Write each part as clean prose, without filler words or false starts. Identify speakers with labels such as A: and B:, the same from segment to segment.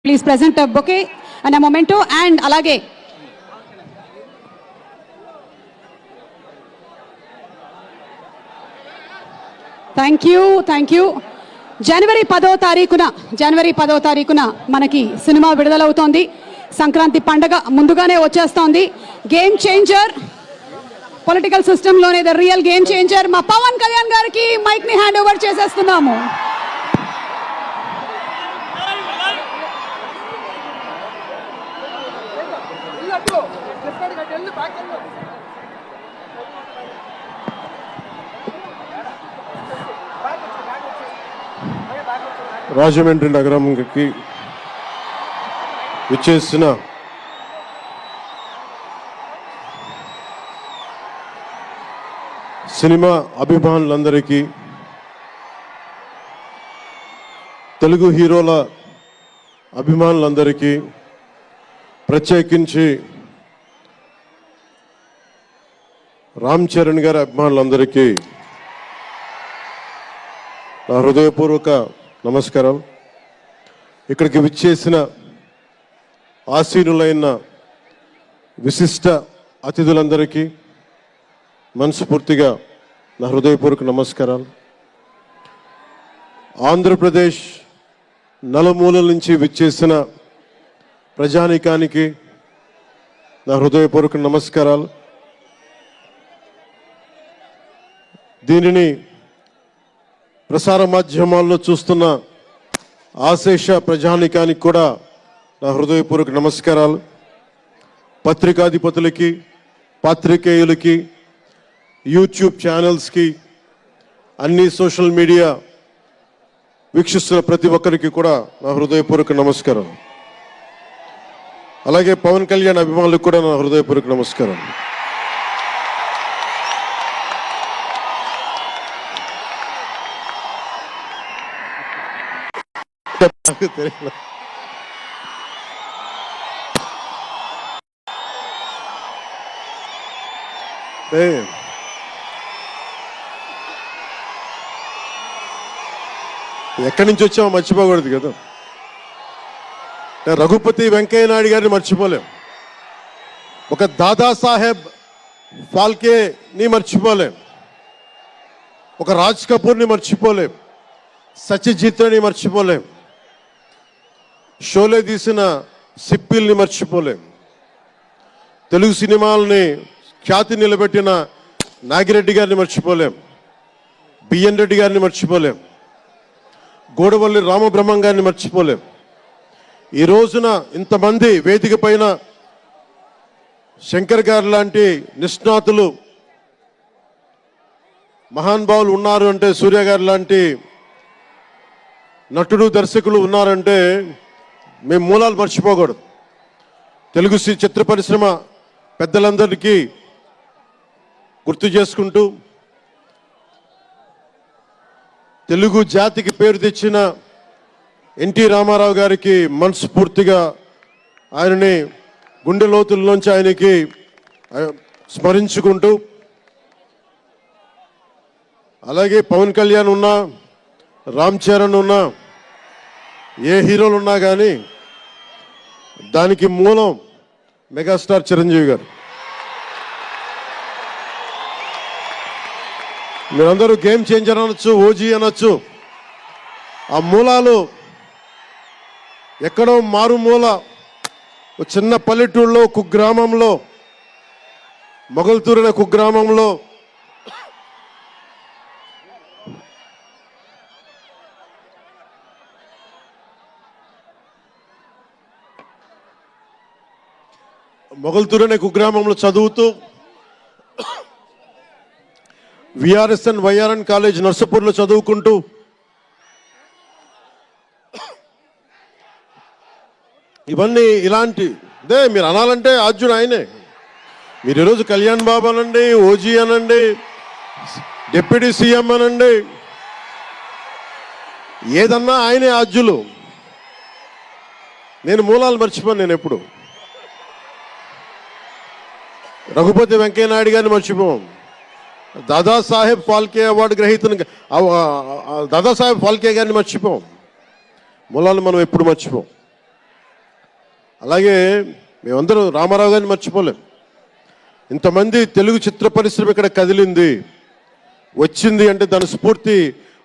A: Please present a bouquet and a memento and alage. Thank you. జనవరి 10వ తారీఖున మనకి cinema విడుదలవుతోంది. Sankranti పండగ ముందుగానే వచ్చేస్తోంది. గేమ్ చేంజర్, పొలిటికల్ సిస్టంలోనే ద రియల్ గేమ్ చేంజర్ మా పవన్ కళ్యాణ్ గారికి మైక్ ని హ్యాండ్ ఓవర్ చేసేస్తున్నాము.
B: రాజమండ్రి నగరంకి విచ్చేసిన సినిమా అభిమానులందరికీ, తెలుగు హీరోల అభిమానులందరికీ, ప్రత్యేకించి రామ్ చరణ్ గారి అభిమానులందరికీ నా హృదయపూర్వక నమస్కారం. ఇక్కడికి విచ్చేసిన ఆసీనులైన విశిష్ట అతిథులందరికీ మనస్ఫూర్తిగా నా హృదయపూర్వక నమస్కారాలు. ఆంధ్రప్రదేశ్ నలుమూలల నుంచి విచ్చేసిన ప్రజానీకానికి నా హృదయపూర్వక నమస్కారాలు. దీనిని ప్రసార మాధ్యమాల్లో చూస్తున్న ఆశేష ప్రజానీకానికి కూడా నా హృదయపూర్వక నమస్కారాలు. పత్రికాధిపతులకి, పాత్రికేయులకి, యూట్యూబ్ ఛానల్స్కి, అన్ని సోషల్ మీడియా వీక్షిస్తున్న ప్రతి ఒక్కరికి కూడా నా హృదయపూర్వక నమస్కారం. అలాగే పవన్ కళ్యాణ్ అభిమానులకు కూడా నా హృదయపూర్వక నమస్కారం. ఎక్కడి నుంచి వచ్చామో మర్చిపోకూడదు కదా. రఘుపతి వెంకయ్య నాయుడు గారిని మర్చిపోలేం, ఒక దాదాసాహెబ్ ఫాల్కేని మర్చిపోలేం, ఒక రాజ్ కపూర్ని మర్చిపోలేం, సత్యజిత్ని మర్చిపోలేం, షోలే తీసిన సిప్పిల్ని మర్చిపోలేం, తెలుగు సినిమాలని ఖ్యాతి నిలబెట్టిన నాగిరెడ్డి గారిని మర్చిపోలేం, బిఎన్ రెడ్డి గారిని మర్చిపోలేం, గోడవల్లి రామబ్రహ్మం గారిని మర్చిపోలేం. ఈ రోజున ఇంతమంది వేదిక పైన శంకర్ గారు లాంటి నిష్ణాతులు మహానుభావులు ఉన్నారు అంటే, సూర్య గారు లాంటి నటుడు దర్శకులు ఉన్నారంటే మేము మూలాలు మర్చిపోకూడదు. తెలుగు చిత్ర పరిశ్రమ పెద్దలందరికీ గుర్తు చేసుకుంటూ, తెలుగు జాతికి పేరు తెచ్చిన ఎన్టీ రామారావు గారికి మనస్ఫూర్తిగా ఆయనని గుండె లోతుల్లోంచి ఆయనకి స్మరించుకుంటూ, అలాగే పవన్ కళ్యాణ్ ఉన్నా, రామ్ చరణ్ ఉన్నా, ఏ హీరోలు ఉన్నా కానీ దానికి మూలం మెగాస్టార్ చిరంజీవి గారు. మీరందరూ గేమ్ చేంజర్ అనొచ్చు, ఓజీ అనొచ్చు. ఆ మూలాలు ఎక్కడో మారుమూల చిన్న పల్లెటూరులో, కుగ్రామంలో, మొగల్తూరు అనే కుగ్రామంలో చదువుతూ విఆర్ఎస్ఎన్ వైఆర్ఎన్ కాలేజ్ నర్సపూర్లో చదువుకుంటూ ఇవన్నీ ఇలాంటిదే మీరు అనాలంటే ఆద్యుడు ఆయనే. మీరు ఈరోజు కళ్యాణ్ బాబు అనండి, ఓజీ అనండి, డిప్యూటీ సీఎం అనండి, ఏదన్నా ఆయనే ఆద్యులు. నేను మూలాలు మర్చిపోను. నేను ఎప్పుడు రఘుపతి వెంకయ్య నాయుడు గారిని మర్చిపోం, దాదాసాహెబ్ ఫాల్కే అవార్డు గ్రహీతను దాదాసాహెబ్ ఫాల్కే గారిని మర్చిపోం. మూలాలు మనం ఎప్పుడు మర్చిపోం. అలాగే మేమందరూ రామారావు గారిని మర్చిపోలేం. ఇంతమంది తెలుగు చిత్ర పరిశ్రమ ఇక్కడ కదిలింది, వచ్చింది అంటే దాని స్ఫూర్తి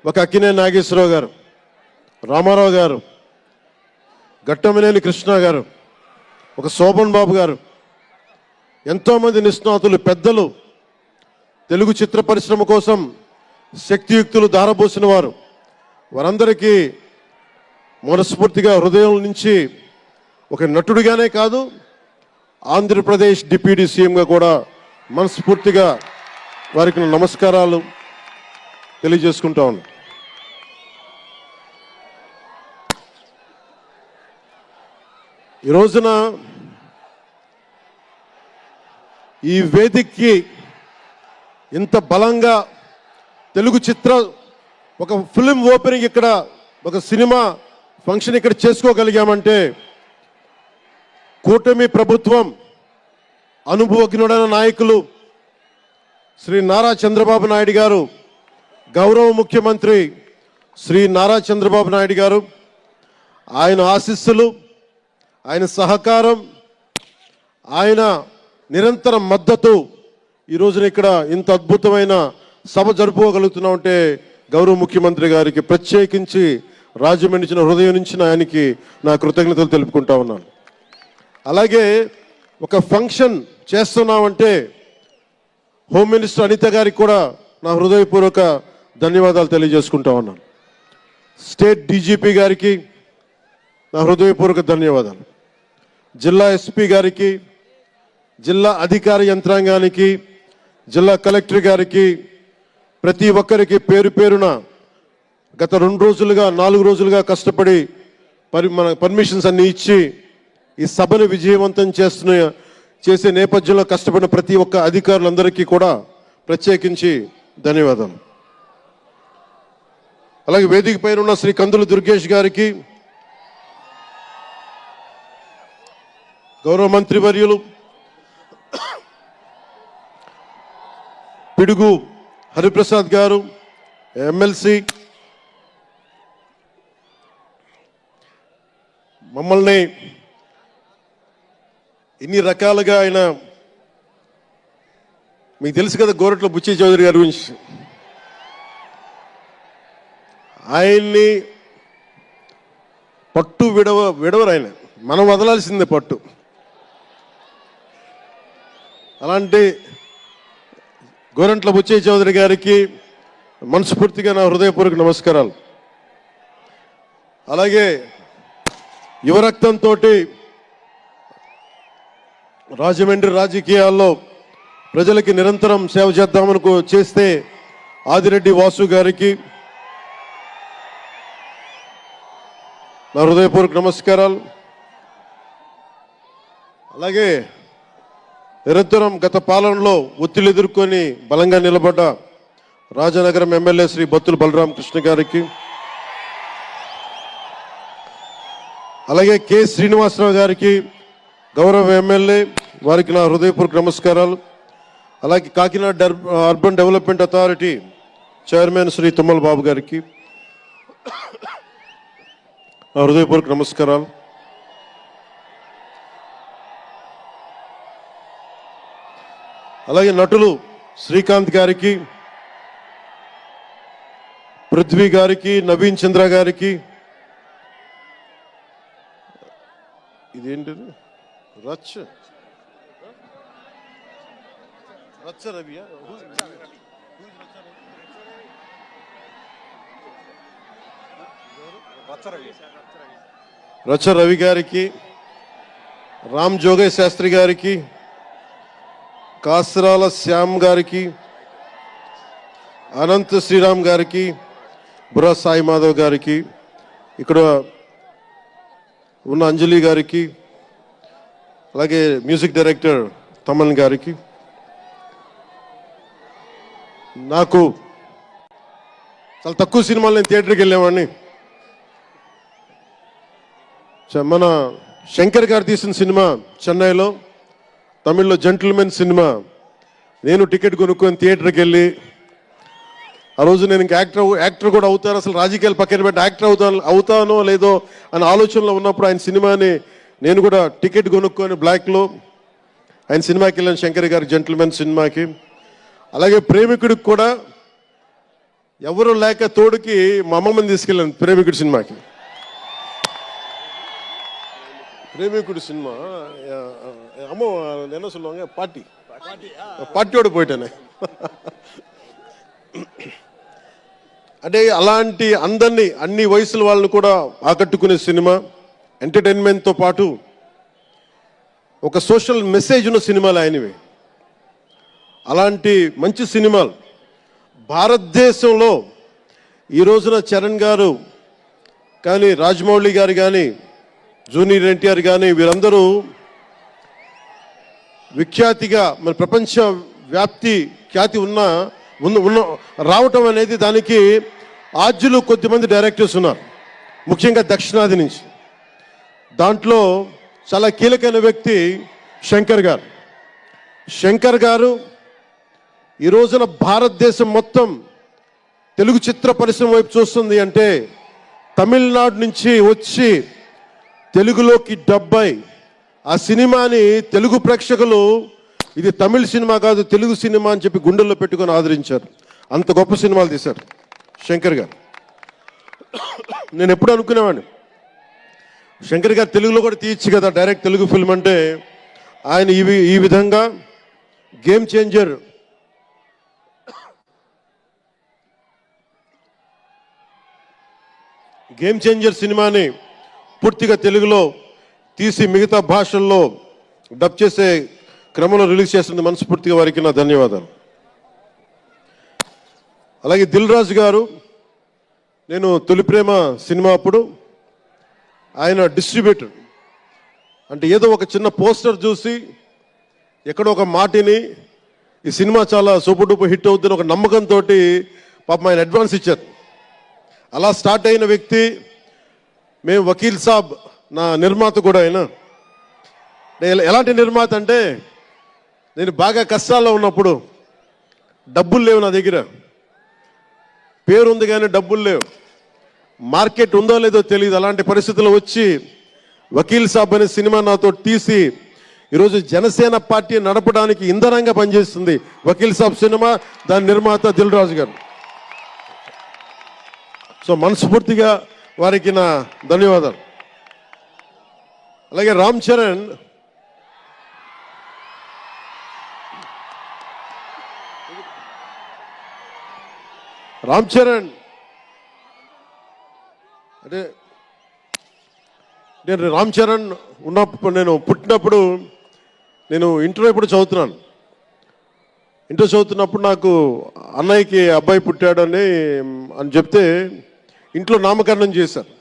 B: ఒక అక్కినేని నాగేశ్వరరావు గారు, రామారావు గారు, ఘట్టమనేని కృష్ణ గారు, ఒక శోభన్ బాబు గారు, ఎంతోమంది నిష్ణాతులు పెద్దలు తెలుగు చిత్ర పరిశ్రమ కోసం శక్తియుక్తులు ధారపోసిన వారు. వారందరికీ మనస్ఫూర్తిగా హృదయం నుంచి ఒక నటుడిగానే కాదు, ఆంధ్రప్రదేశ్ డిప్యూటీ సీఎంగా కూడా మనస్ఫూర్తిగా వారికి నమస్కారాలు తెలియజేసుకుంటా ఉన్నాను. ఈ రోజున ఈ వేదికకి ఇంత బలంగా తెలుగు చిత్ర ఒక ఫిలిం ఓపెనింగ్ ఇక్కడ, ఒక సినిమా ఫంక్షన్ ఇక్కడ చేసుకోగలిగామంటే కూటమి ప్రభుత్వం, అనుభవజ్ఞుడైన నాయకులు శ్రీ నారా చంద్రబాబు నాయుడు గారు, గౌరవ ముఖ్యమంత్రి శ్రీ నారా చంద్రబాబు నాయుడు గారు, ఆయన ఆశీస్సులు, ఆయన సహకారం, ఆయన నిరంతర మద్దతు ఈ రోజున ఇక్కడ ఇంత అద్భుతమైన సభ జరుపుకోగలుగుతున్నామంటే గౌరవ ముఖ్యమంత్రి గారికి ప్రత్యేకించి రాజమండ్రి హృదయం నుంచి ఆయనకి నా కృతజ్ఞతలు తెలుపుకుంటా ఉన్నాను. అలాగే ఒక ఫంక్షన్ చేస్తున్నామంటే హోమ్ మినిస్టర్ అనిత గారికి కూడా నా హృదయపూర్వక ధన్యవాదాలు తెలియజేసుకుంటా ఉన్నాను. స్టేట్ డీజీపీ గారికి నా హృదయపూర్వక ధన్యవాదాలు. జిల్లా ఎస్పీ గారికి, జిల్లా అధికార యంత్రాంగానికి, జిల్లా కలెక్టర్ గారికి, ప్రతి ఒక్కరికి పేరు పేరున గత 2 రోజులుగా 4 రోజులుగా కష్టపడి మన పర్మిషన్స్ అన్ని ఇచ్చి ఈ సభను విజయవంతం చేసే నేపథ్యంలో కష్టపడిన ప్రతి ఒక్క అధికారులందరికీ కూడా ప్రత్యేకించి ధన్యవాదాలు. అలాగే వేదిక పైన ఉన్న శ్రీ కందులు దుర్గేష్ గారికి, గౌరవ మంత్రివర్యులు పిడుగు హరిప్రసాద్ గారు, ఎమ్మెల్సీ, మమ్మల్ని ఇన్ని రకాలుగా ఆయన, మీకు తెలుసు కదా గోరట్ల బుచ్చి చౌదరి గారి గురించి, ఆయన్ని పట్టు విడవరు ఆయన, మనం వదలాల్సిందే పట్టు. అలాంటి గోరంట్ల బుచ్చయ్య చౌదరి గారికి మనస్ఫూర్తిగా నా హృదయపూర్వక నమస్కారాలు. అలాగే యువరక్తంతో రాజమండ్రి రాజకీయాల్లో ప్రజలకి నిరంతరం సేవ చేద్దామని చేస్తే ఆదిరెడ్డి వాసు గారికి నా హృదయపూర్వక నమస్కారాలు. అలాగే నిరంతరం గత పాలనలో ఒత్తిళ్లు ఎదుర్కొని బలంగా నిలబడ్డ రాజనగరం ఎమ్మెల్యే శ్రీ బత్తుల బలరామకృష్ణ గారికి, అలాగే కె శ్రీనివాసరావు గారికి, గౌరవ ఎమ్మెల్యే, వారికి నా హృదయపూర్వక నమస్కారాలు. అలాగే Kakinada urban development authority chairman Shri Tummala Babu గారికి నా హృదయపూర్వక నమస్కారాలు. అలాగే నటులు శ్రీకాంత్ గారికి, పృథ్వీ గారికి, నవీన్ చంద్ర గారికి, ఇదేంటి రచ్చ రవియా, రచ్చ రవి గారికి, రామ్ జోగయ్య శాస్త్రి గారికి, కాసరాల శ్యామ్ గారికి, అనంత శ్రీరామ్ గారికి, బుర్రా సాయి మాధవ్ గారికి, ఇక్కడ ఉన్న అంజలి గారికి, అలాగే మ్యూజిక్ డైరెక్టర్ తమన్ గారికి. నాకు చాలా తక్కువ సినిమాలు నేను థియేటర్కి వెళ్ళేవాడిని. మన శంకర్ గారు తీసిన సినిమా చెన్నైలో, తమిళ్లో జెంటిల్మెన్ సినిమా, నేను టికెట్ కొనుక్కొని థియేటర్కి వెళ్ళి, ఆ రోజు నేను ఇంకా యాక్టర్ కూడా అవుతాను, అసలు రాజకీయాలు పక్కన పెట్టి యాక్టర్ అవుతానో లేదో అని ఆలోచనలో ఉన్నప్పుడు ఆయన సినిమాని నేను కూడా టికెట్ కొనుక్కొని బ్లాక్లో ఆయన సినిమాకి వెళ్ళాను, శంకర్ గారి జెంటిల్మెన్ సినిమాకి. అలాగే ప్రేమికుడికి కూడా ఎవరు లేక తోడుకి మా అమ్మమ్మని తీసుకెళ్ళాను ప్రేమికుడి సినిమాకి. ప్రేమికుడి సినిమా అమ్మ என்ன சொல்லுவாங்க పార్టీயோடு పోయిటానే. అంటే అలాంటి అందరినీ అన్ని వయసుల వాళ్ళని కూడా ఆకట్టుకునే సినిమా, ఎంటర్టైన్మెంట్తో పాటు ఒక సోషల్ మెసేజ్ ఉన్న సినిమాలు ఆయనవి. అలాంటి మంచి సినిమాలు భారతదేశంలో ఈ రోజున చరణ్ గారు కానీ, రాజమౌళి గారు కానీ, జూనియర్ ఎన్టీఆర్ కానీ వీరందరూ విఖ్యాతిగా మన ప్రపంచ వ్యాప్తి ఖ్యాతి ఉన్న రావటం అనేది దానికి ఆద్యులు కొద్దిమంది డైరెక్టర్స్ ఉన్నారు, ముఖ్యంగా దక్షిణాది నుంచి. దాంట్లో చాలా కీలకమైన వ్యక్తి శంకర్ గారు. శంకర్ గారు ఈ రోజున భారతదేశం మొత్తం తెలుగు చిత్ర పరిశ్రమ వైపు చూస్తుంది అంటే తమిళనాడు నుంచి వచ్చి తెలుగులోకి డబ్బై ఆ సినిమాని తెలుగు ప్రేక్షకులు ఇది తమిళ సినిమా కాదు తెలుగు సినిమా అని చెప్పి గుండెల్లో పెట్టుకొని ఆదరించారు. అంత గొప్ప సినిమాలు తీశారు శంకర్ గారు. నేను ఎప్పుడు అనుకునేవాడిని శంకర్ గారు తెలుగులో కూడా తీయచ్చు కదా డైరెక్ట్ తెలుగు ఫిల్మ్ అంటే. ఆయన ఈ విధంగా గేమ్ చేంజర్ సినిమాని పూర్తిగా తెలుగులో తీసి మిగతా భాషల్లో డబ్ చేసే క్రమంలో రిలీజ్ చేస్తుంది. మనస్ఫూర్తిగా వారికి నా ధన్యవాదాలు. అలాగే దిల్ రాజు గారు, నేను తొలి ప్రేమ సినిమా అప్పుడు ఆయన డిస్ట్రిబ్యూటర్. అంటే ఏదో ఒక చిన్న పోస్టర్ చూసి ఎక్కడో ఒక మాటిని ఈ సినిమా చాలా సూపర్ డూపర్ హిట్ అవుతుందని ఒక నమ్మకంతో పాపం ఆయన అడ్వాన్స్ ఇచ్చారు. అలా స్టార్ట్ అయిన వ్యక్తి. మేము వకీల్ సాబ్ నా నిర్మాత కూడా ఆయన. ఎలాంటి నిర్మాత అంటే నేను బాగా కష్టాల్లో ఉన్నప్పుడు డబ్బులు లేవు నా దగ్గర, పేరు ఉంది కానీ డబ్బులు లేవు, మార్కెట్ ఉందో లేదో తెలియదు. అలాంటి పరిస్థితుల్లో వచ్చి వకీల్ సాబ్ అనే సినిమా నాతో తీసి ఈరోజు జనసేన పార్టీ నడపడానికి ఇంధనంగా పనిచేస్తుంది వకీల్ సాబ్ సినిమా. దాని నిర్మాత దిల్ రాజు గారు. సో మనస్ఫూర్తిగా వారికి నా ధన్యవాదాలు. అలాగే రామ్ చరణ్, అంటే నేను రామ్ చరణ్ ఉన్నప్పుడు నేను పుట్టినప్పుడు నేను ఇంటర్ ఎప్పుడు చదువుతున్నాను. ఇంటర్ చదువుతున్నప్పుడు నాకు అన్నయ్యకి అబ్బాయి పుట్టాడని చెప్తే ఇంట్లో నామకరణం చేశారు.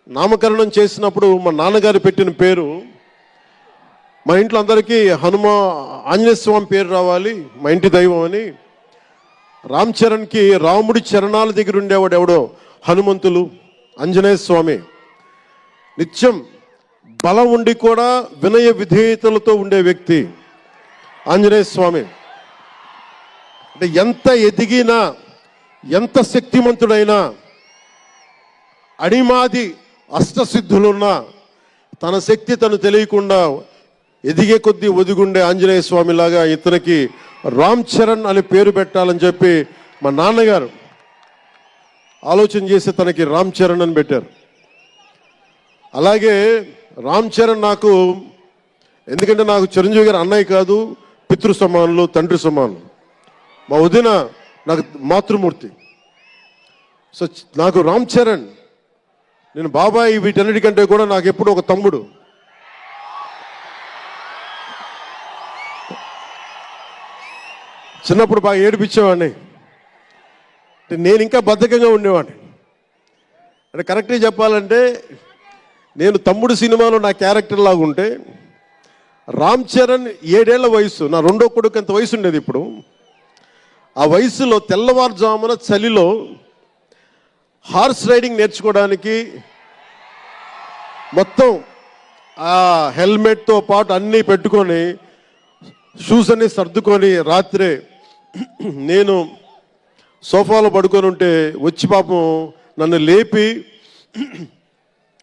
B: నామకరణం చేసినప్పుడు మా నాన్నగారు పెట్టిన పేరు మా ఇంట్లో అందరికీ ఆంజనేయ స్వామి పేరు రావాలి, మా ఇంటి దైవం అని. రామ్ చరణ్కి రాముడి చరణాల దగ్గర ఉండేవాడు ఎవడో హనుమంతులు, ఆంజనేయ స్వామి. నిత్యం బలం ఉండి కూడా వినయ విధేయతలతో ఉండే వ్యక్తి ఆంజనేయ స్వామి. అంటే ఎంత ఎదిగినా ఎంత శక్తిమంతుడైనా అడిమాది అష్టసిద్ధులున్నా తన శక్తి తను తెలియకుండా ఎదిగే కొద్దీ ఒదిగుండే ఆంజనేయ స్వామిలాగా ఇతనికి రామ్ చరణ్ అని పేరు పెట్టాలని చెప్పి మా నాన్నగారు ఆలోచన చేసి తనకి రామ్ చరణ్ అని పెట్టారు. అలాగే రామ్ చరణ్ నాకు, ఎందుకంటే నాకు చిరంజీవి గారు అన్నయ్య కాదు, పితృ సమానులు, తండ్రి సమానులు. మా వదిన నాకు మాతృమూర్తి. సో నాకు రామ్ చరణ్, నేను బాబాయ్ వీటన్నిటికంటే కూడా నాకు ఎప్పుడు ఒక తమ్ముడు. చిన్నప్పుడు బాగా ఏడిపించేవాడిని, నేను ఇంకా బద్ధకంగా ఉండేవాడిని. అంటే కరెక్ట్గా చెప్పాలంటే నేను తమ్ముడు సినిమాలో నా క్యారెక్టర్ లాగా ఉంటే రామ్ చరణ్ 7 ఏళ్ల వయసు, నా రెండో కొడుకు అంత వయసు ఉండేది. ఇప్పుడు ఆ వయసులో తెల్లవారుజామున చలిలో హార్స్ రైడింగ్ నేర్చుకోవడానికి మొత్తం ఆ హెల్మెట్తో పాటు అన్నీ పెట్టుకొని షూస్ అన్నీ సర్దుకొని రాత్రే నేను సోఫాలో పడుకొని ఉంటే వచ్చి పాపం నన్ను లేపి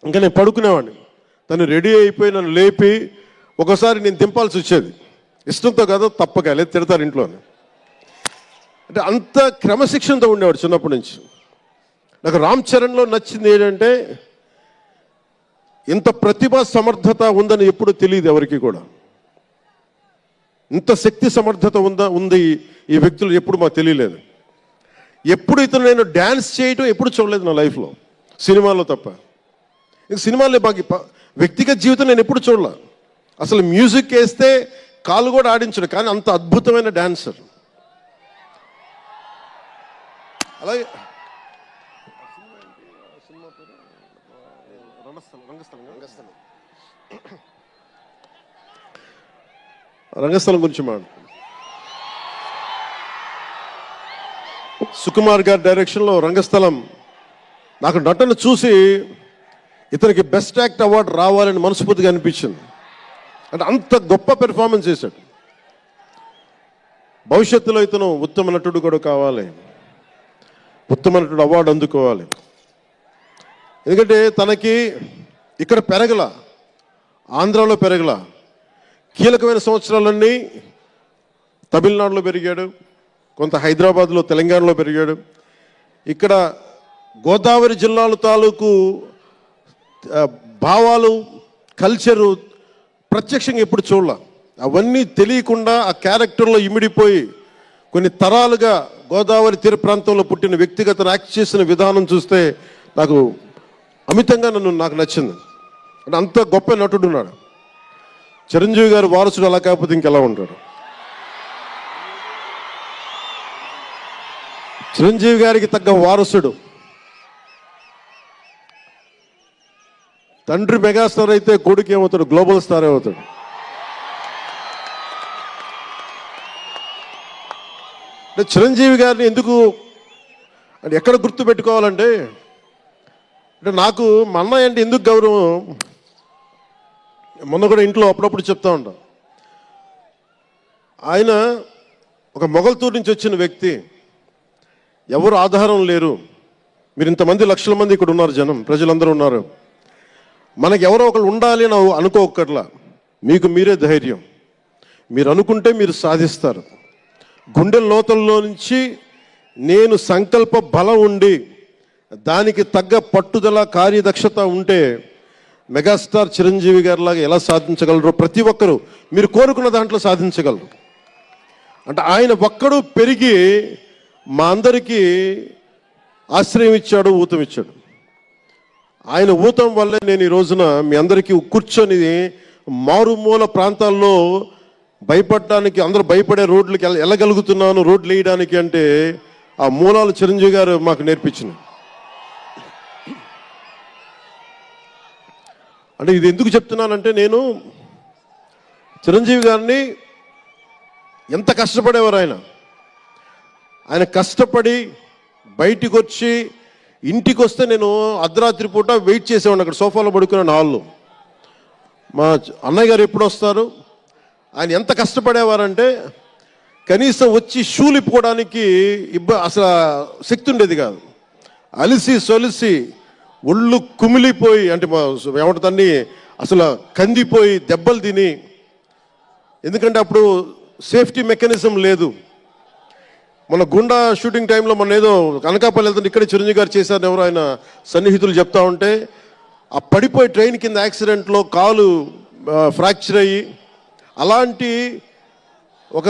B: ఇంకా నేను పడుకునేవాడిని. తను రెడీ అయిపోయి నన్ను లేపి ఒకసారి నేను దింపాల్సి వచ్చేది, ఇష్టంతో కాదు తప్పక, లేదు తిడతారు ఇంట్లోనే. అంటే అంత క్రమశిక్షణతో ఉండేవాడు చిన్నప్పటి నుంచి. నాకు రామ్ చరణ్లో నచ్చింది ఏంటంటే ఇంత ప్రతిభా సమర్థత ఉందని ఎప్పుడు తెలియదు ఎవరికి కూడా. ఇంత శక్తి సమర్థత ఉంది ఈ వ్యక్తులు ఎప్పుడు మాకు తెలియలేదు. ఎప్పుడు ఇతను నేను డ్యాన్స్ చేయటం ఎప్పుడు చూడలేదు నా లైఫ్లో, సినిమాలో తప్ప. ఇంక సినిమాలో బాగా వ్యక్తిగత జీవితం నేను ఎప్పుడు చూడలే. అసలు మ్యూజిక్ వేస్తే కాలు కూడా ఆడించడు, కానీ అంత అద్భుతమైన డాన్సర్. అలాగే రంగస్థలం గురించి సుకుమార్ గారి డైరెక్షన్లో రంగస్థలం. నాకు నటన చూసి ఇతనికి బెస్ట్ యాక్ట్ అవార్డు రావాలని మనస్ఫూర్తిగా అనిపించింది. అంటే అంత గొప్ప పెర్ఫార్మెన్స్ చేశాడు. భవిష్యత్తులో ఇతను ఉత్తమ నటుడు కూడా కావాలి, ఉత్తమ నటుడు అవార్డు అందుకోవాలి. ఎందుకంటే తనకి ఇక్కడ పెరగల, ఆంధ్రాలో పెరగల. కీలకమైన సంవత్సరాలన్నీ తమిళనాడులో పెరిగాడు, కొంత హైదరాబాద్లో, తెలంగాణలో పెరిగాడు. ఇక్కడ గోదావరి జిల్లాల తాలూకు భావాలు, కల్చరు ప్రత్యక్షంగా ఎప్పుడు చూడాల. అవన్నీ తెలియకుండా ఆ క్యారెక్టర్లో ఇమిడిపోయి కొన్ని తరాలుగా గోదావరి తీర ప్రాంతంలో పుట్టిన వ్యక్తిగత యాక్ట్ చేసిన విధానం చూస్తే నాకు అమితంగా నాకు నచ్చింది. అంటే అంత గొప్ప నటుడు ఉన్నాడు. చిరంజీవి గారి వారసుడు అలా కాకపోతే ఇంకెలా ఉంటాడు. చిరంజీవి గారికి తగ్గ వారసుడు. తండ్రి మెగాస్టార్ అయితే కొడుకు ఏమవుతాడు, గ్లోబల్ స్టార్ అవుతాడు. అంటే చిరంజీవి గారిని ఎందుకు అంటే ఎక్కడ గుర్తు పెట్టుకోవాలంటే, అంటే నాకు మా అన్నయ్య అంటే ఎందుకు గౌరవం, మొన్న కూడా ఇంట్లో అప్పుడప్పుడు చెప్తా ఉంటాం. ఆయన ఒక మొగల్తూరు నుంచి వచ్చిన వ్యక్తి, ఎవరు ఆధారం లేరు. మీరు ఇంతమంది లక్షల మంది ఇక్కడ ఉన్నారు, జనం ప్రజలందరూ ఉన్నారు. మనకు ఎవరో ఒకరు ఉండాలి అని అనుకోకర్లా, మీకు మీరే ధైర్యం. మీరు అనుకుంటే మీరు సాధిస్తారు. గుండె లోతుల్లో నుంచి నేను సంకల్ప బలం ఉండి దానికి తగ్గ పట్టుదల, కార్యదక్షత ఉంటే మెగాస్టార్ చిరంజీవి గారిలాగా ఎలా సాధించగలరో ప్రతి ఒక్కరూ మీరు కోరుకున్న దాంట్లో సాధించగలరు. అంటే ఆయన ఒక్కడు పెరిగి మా అందరికీ ఆశ్రయం ఇచ్చాడు, ఊతం ఇచ్చాడు. ఆయన ఊతం వల్లే నేను ఈ రోజున మీ అందరికీ కూర్చొని మారుమూల ప్రాంతాల్లో భయపడడానికి, అందరూ భయపడే రోడ్లకి వెళ్ళగలుగుతున్నాను, రోడ్లు వేయడానికి. అంటే ఆ మూలాలు చిరంజీవి గారు మాకు నేర్పించిన. అంటే ఇది ఎందుకు చెప్తున్నానంటే, నేను చిరంజీవి గారిని ఎంత కష్టపడేవారు ఆయన కష్టపడి బయటికి వచ్చి ఇంటికి వస్తే నేను అర్ధరాత్రి పూట వెయిట్ చేసేవాడిని అక్కడ సోఫాలో పడుకున్నాను హాల్లో. మా అన్నయ్య గారు ఎప్పుడు వస్తారు, ఆయన ఎంత కష్టపడేవారంటే కనీసం వచ్చి షూలు ఇప్పుకోవడానికి అసలు శక్తి ఉండేది కాదు. అలిసి సొలిసి ఒళ్ళు కుమిలిపోయి, అంటే ఏమంటుందని అసలు కందిపోయి దెబ్బలు తిని, ఎందుకంటే అప్పుడు సేఫ్టీ మెకానిజం లేదు. మన గుండా షూటింగ్ టైంలో మన ఏదో అనకాపల్లి వెళ్తుంటే ఇక్కడే చిరంజీవి గారు చేశారని ఎవరు ఆయన సన్నిహితులు చెప్తా ఉంటే, ఆ పడిపోయి ట్రైన్ కింద యాక్సిడెంట్లో కాలు ఫ్రాక్చర్ అయ్యి, అలాంటి ఒక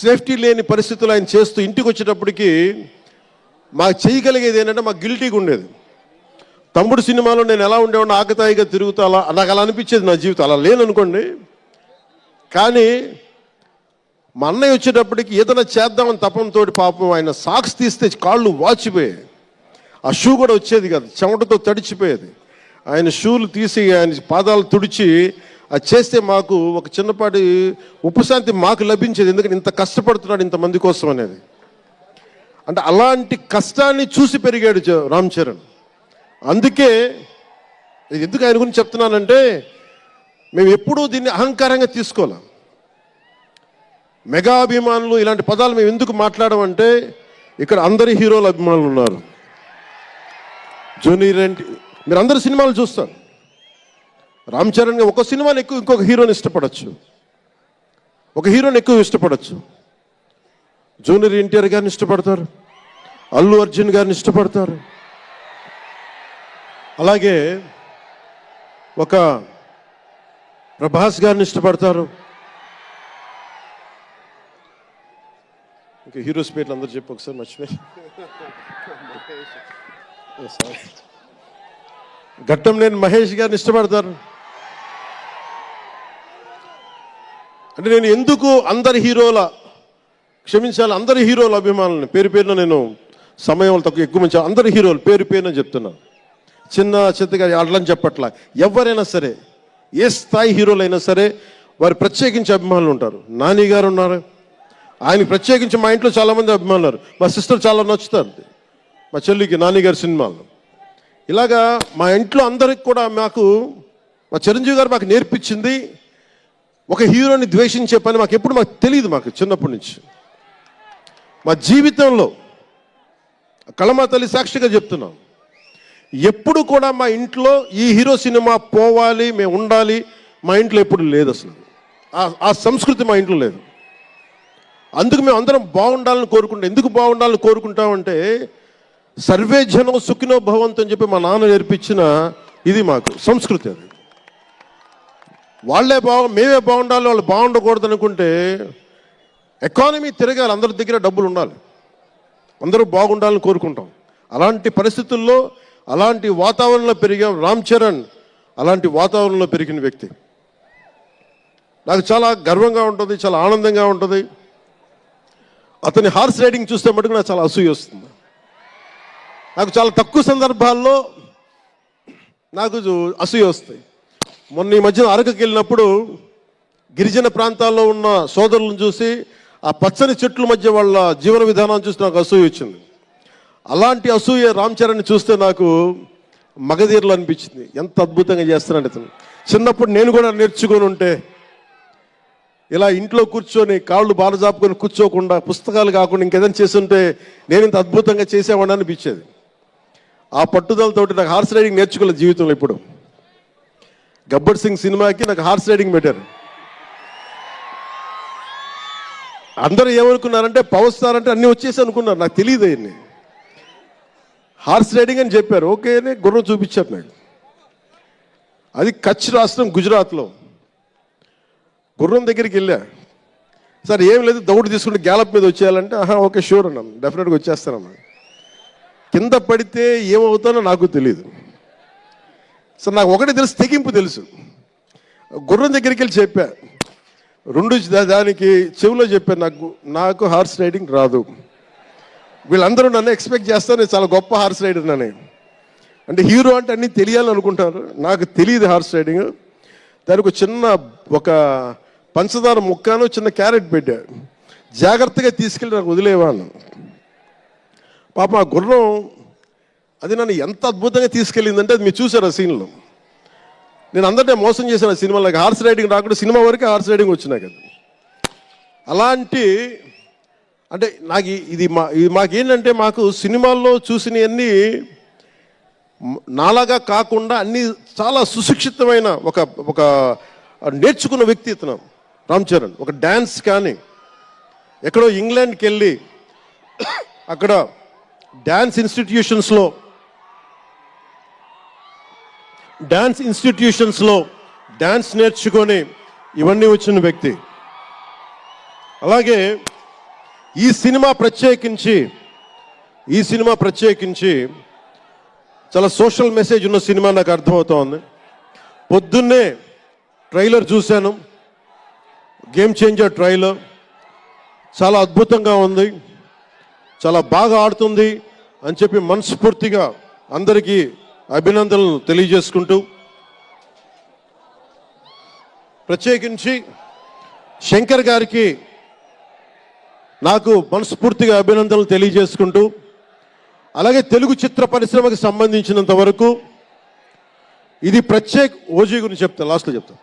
B: సేఫ్టీ లేని పరిస్థితులు ఆయన చేస్తూ ఇంటికి వచ్చేటప్పటికి మాకు చేయగలిగేది ఏంటంటే, మాకు గిల్టీగా ఉండేది. తమ్ముడు సినిమాలో నేను ఎలా ఉండేవాడిని, ఆకతాయిగా తిరుగుతూ అలా నాకు అలా అనిపించేది నా జీవితం. అలా లేననుకోండి, కానీ మా అన్నయ్య వచ్చేటప్పటికి ఏదైనా చేద్దామని తపంతో పాపం ఆయన సాక్స్ తీస్తే కాళ్ళు వాచిపోయాయి. ఆ షూ కూడా వచ్చేది కాదు, చెమటతో తడిచిపోయేది. ఆయన షూలు తీసి ఆయన పాదాలు తుడిచి అది చేస్తే మాకు ఒక చిన్నపాటి ఉపశాంతి మాకు లభించేది. ఎందుకంటే ఇంత కష్టపడుతున్నాడు ఇంతమంది కోసం అనేది. అంటే అలాంటి కష్టాన్ని చూసి పెరిగాడు రామ్ చరణ్. అందుకే ఎందుకు ఆయన గురించి చెప్తున్నానంటే, మేము ఎప్పుడూ దీన్ని అహంకారంగా తీసుకోలేం. మెగా అభిమానులు ఇలాంటి పదాలు మేము ఎందుకు మాట్లాడమంటే, ఇక్కడ అందరి హీరోల అభిమానులు ఉన్నారు. జూనియర్ ఎన్టీ, మీరు అందరు సినిమాలు చూస్తారు. రామ్ చరణ్ ఒక సినిమాని ఎక్కువ ఇంకొక హీరోని ఇష్టపడచ్చు, ఒక హీరోని ఎక్కువ ఇష్టపడచ్చు. జూనియర్ ఎన్టీఆర్ గారిని ఇష్టపడతారు, అల్లు అర్జున్ గారిని ఇష్టపడతారు, అలాగే ఒక ప్రభాస్ గారిని ఇష్టపడతారు. ఇంకా హీరోస్ పేర్లు అందరూ చెప్పి ఒకసారి మర్చిపోయి. ఘట్టంనేని మహేష్ గారిని ఇష్టపడతారు. అంటే నేను ఎందుకు అందరి హీరోల క్షమించాలి, అందరి హీరోల అభిమానులని పేరు పేరున నేను సమయం తక్కువ ఎక్కువ మంచి అందరి హీరోలు పేరు పేరున చెప్తున్నాను. చిన్న చిత్తగా అట్లని చెప్పట్లా. ఎవరైనా సరే, ఏ స్థాయి హీరోలైనా సరే వారు ప్రత్యేకించి అభిమానులు ఉంటారు. నాని గారు ఉన్నారు, ఆయన ప్రత్యేకించి మా ఇంట్లో చాలామంది అభిమానులు ఉన్నారు. మా సిస్టర్ చాలా నచ్చుతారు మా చెల్లికి నాని గారి సినిమాలు. ఇలాగా మా ఇంట్లో అందరికి కూడా మాకు మా చిరంజీవి గారు మాకు నేర్పించింది ఒక హీరోని ద్వేషించే పని మాకు తెలియదు. మాకు చిన్నప్పటి నుంచి మా జీవితంలో కళమా తల్లి సాక్షిగా చెప్తున్నాం, ఎప్పుడు కూడా మా ఇంట్లో ఈ హీరో సినిమా పోవాలి, మేము ఉండాలి, మా ఇంట్లో ఎప్పుడు లేదు. అసలు ఆ సంస్కృతి మా ఇంట్లో లేదు. అందుకు మేము అందరం బాగుండాలని కోరుకుంటాం. ఎందుకు బాగుండాలని కోరుకుంటామంటే సర్వే జనం సుఖినో భవంతు అని చెప్పి మా నాన్న నేర్పించిన ఇది మాకు సంస్కృతి. అది మేమే బాగుండాలి, వాళ్ళు బాగుండకూడదు అనుకుంటే ఎకానమీ తిరగాలి, అందరి దగ్గర డబ్బులు ఉండాలి, అందరూ బాగుండాలని కోరుకుంటాం. అలాంటి పరిస్థితుల్లో అలాంటి వాతావరణంలో పెరిగాం. రామ్ చరణ్ అలాంటి వాతావరణంలో పెరిగిన వ్యక్తి. నాకు చాలా గర్వంగా ఉంటుంది, చాలా ఆనందంగా ఉంటుంది. అతని హార్స్ రైడింగ్ చూస్తే మటుకు నాకు చాలా అసూయ వస్తుంది. నాకు చాలా తక్కువ సందర్భాల్లో నాకు అసూయ వస్తాయి. మొన్న ఈ మధ్యన అరకుకి వెళ్ళినప్పుడు గిరిజన ప్రాంతాల్లో ఉన్న సోదరులను చూసి ఆ పచ్చని చెట్ల మధ్య వాళ్ళ జీవన విధానాన్ని చూసి నాకు అసూయ వచ్చింది. అలాంటి అసూయ రామ్ చరణ్ని చూస్తే నాకు మగధీరలు అనిపించింది. ఎంత అద్భుతంగా చేస్తున్నాడు ఇతను. చిన్నప్పుడు నేను కూడా నేర్చుకొని ఉంటే, ఇలా ఇంట్లో కూర్చొని కాళ్ళు బాలజాపుకొని కూర్చోకుండా, పుస్తకాలు కాకుండా ఇంకేదైనా చేస్తుంటే నేను ఇంత అద్భుతంగా చేసేవాడిని అనిపించేది. ఆ పట్టుదలతోటి నాకు హార్స్ రైడింగ్ నేర్చుకోలేదు జీవితంలో. ఇప్పుడు గబ్బర్ సింగ్ సినిమాకి నాకు హార్స్ రైడింగ్ పెట్టారు. అందరూ ఏమనుకున్నారంటే పవర్ స్టార్ అంటే అన్నీ వచ్చేసి అనుకున్నారు. నాకు తెలియదు అవన్నీ. హార్స్ రైడింగ్ అని చెప్పారు, ఓకే అని గుర్రం చూపించారు నాకు. అది కచ్ రాష్ట్రం గుజరాత్లో. గుర్రం దగ్గరికి వెళ్ళా, సార్ ఏం లేదు దౌడు తీసుకుంటే గ్యాలప్ మీద వచ్చేయాలంటే ఓకే షూర్ అన్నాను, డెఫినెట్గా వచ్చేస్తానన్నా. కింద పడితే ఏమవుతానో నాకు తెలియదు. సార్ నాకు ఒకటి తెలుసు, తెగింపు తెలుసు. గుర్రం దగ్గరికి వెళ్ళి చెప్పా, దానికి చెవిలో చెప్పాను, నాకు హార్స్ రైడింగ్ రాదు. వీళ్ళందరూ నన్ను ఎక్స్పెక్ట్ చేస్తారు చాలా గొప్ప హార్స్ రైడర్ అని. అంటే హీరో అంటే అన్నీ తెలియాలనుకుంటారు. నాకు తెలియదు హార్స్ రైడింగ్. దానికి ఒక పంచదార ముక్కను చిన్న క్యారెట్ పెట్టా, జాగ్రత్తగా తీసుకెళ్ళి నాకు వదిలేవాను. పాప ఆ గుర్రం అది నన్ను ఎంత అద్భుతంగా తీసుకెళ్ళిందంటే అది మీరు చూసారు ఆ సీన్లో. నేను అందరినీ మోసం చేశాను ఆ సినిమాలో. హార్స్ రైడింగ్ రాకుండా సినిమా వరకే హార్స్ రైడింగ్ వచ్చినా కదా. అలాంటి అంటే నాకు ఇది మాకేంటంటే మాకు సినిమాల్లో చూసినవన్నీ నాలాగా కాకుండా అన్నీ చాలా సుశిక్షితమైన ఒక నేర్చుకున్న వ్యక్తి ఇతను రామ్ చరణ్. ఒక డ్యాన్స్ కానీ ఎక్కడో ఇంగ్లాండ్కి వెళ్ళి అక్కడ డ్యాన్స్ ఇన్స్టిట్యూషన్స్లో డ్యాన్స్ నేర్చుకొని ఇవన్నీ వచ్చిన వ్యక్తి. అలాగే ఈ సినిమా ప్రత్యేకించి చాలా సోషల్ మెసేజ్ ఉన్న సినిమా నాకు అర్థమవుతోంది. పొద్దున్నే ట్రైలర్ చూశాను, గేమ్ చేంజర్ ట్రైలర్. చాలా అద్భుతంగా ఉంది, చాలా బాగా ఆడుతుంది అని చెప్పి మనస్ఫూర్తిగా అందరికీ అభినందనలు తెలియజేసుకుంటూ, ప్రత్యేకించి శంకర్ గారికి నాకు మనస్ఫూర్తిగా అభినందనలు తెలియజేసుకుంటూ, అలాగే తెలుగు చిత్ర పరిశ్రమకు సంబంధించినంత వరకు ఇది ఓజీ గురించి చెప్తాను, లాస్ట్లో చెప్తాను.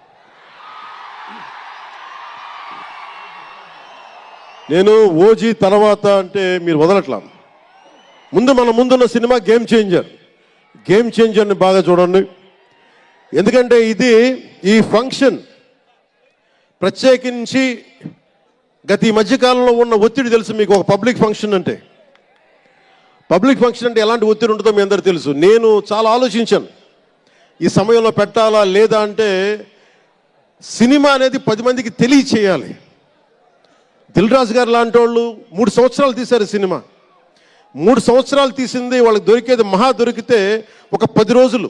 B: నేను ఓజీ తర్వాత అంటే మీరు వదలట్లా. మన ముందున్న సినిమా గేమ్ చేంజర్ని బాగా చూడండి. ఎందుకంటే ఈ ఫంక్షన్ ప్రత్యేకించి గత ఈ మధ్యకాలంలో ఉన్న ఒత్తిడి తెలుసు మీకు. ఒక పబ్లిక్ ఫంక్షన్ అంటే ఎలాంటి ఒత్తిడి ఉంటుందో మీ అందరూ తెలుసు. నేను చాలా ఆలోచించాను ఈ సమయంలో పెట్టాలా లేదా అంటే, సినిమా అనేది 10 మందికి తెలియచేయాలి. దిల్ రాజు గారు లాంటి వాళ్ళు 3 సంవత్సరాలు తీశారు సినిమా. 3 సంవత్సరాలు తీసింది వాళ్ళకి దొరికేది దొరికితే ఒక 10 రోజులు.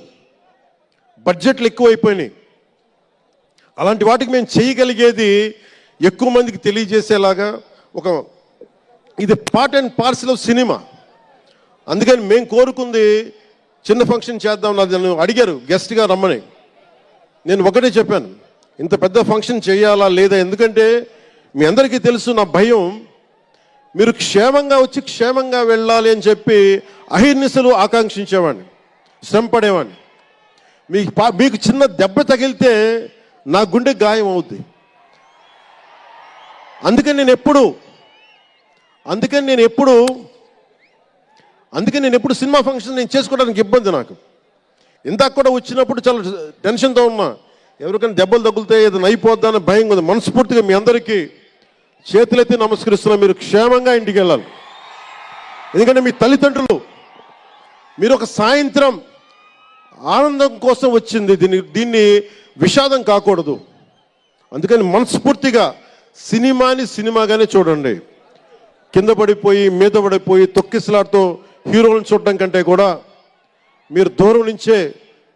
B: బడ్జెట్లు ఎక్కువైపోయినాయి. అలాంటి వాటికి మేము చేయగలిగేది ఎక్కువ మందికి తెలియజేసేలాగా ఇది part and parcel of cinema. అందుకని మేము కోరుకుంది చిన్న ఫంక్షన్ చేద్దాం. నన్ను అడిగారు గెస్ట్గా రమ్మని. నేను ఒకటే చెప్పాను, ఇంత పెద్ద ఫంక్షన్ చేయాలా లేదా, ఎందుకంటే మీ అందరికీ తెలుసు నా భయం. మీరు క్షేమంగా వచ్చి క్షేమంగా వెళ్ళాలి అని చెప్పి అహిర్నిశలు ఆకాంక్షించేవాడిని, శ్రమ పడేవాడిని. మీకు చిన్న దెబ్బ తగిలితే నా గుండె గాయం అవుద్ది. అందుకని నేను ఎప్పుడు సినిమా ఫంక్షన్ నేను చేసుకోవడానికి ఇబ్బంది నాకు. ఇందాక కూడా వచ్చినప్పుడు చాలా టెన్షన్తో ఉన్నా, ఎవరికైనా దెబ్బలు తగులుతాయి ఏదైనా అయిపోద్దా అని భయం ఉంది. మనస్ఫూర్తిగా మీ అందరికీ చేతులెత్తి నమస్కరిస్తున్నా, మీరు క్షేమంగా ఇంటికి వెళ్ళాలి. ఎందుకంటే మీ తల్లిదండ్రులు మీరు ఒక సాయంత్రం ఆనందం కోసం వచ్చింది, దీన్ని విషాదం కాకూడదు. అందుకని మనస్ఫూర్తిగా సినిమాని సినిమాగానే చూడండి. కింద పడిపోయి మీద పడిపోయి తొక్కిసలాడుతూ హీరోలను చూడడం కంటే కూడా మీరు దూరం నుంచే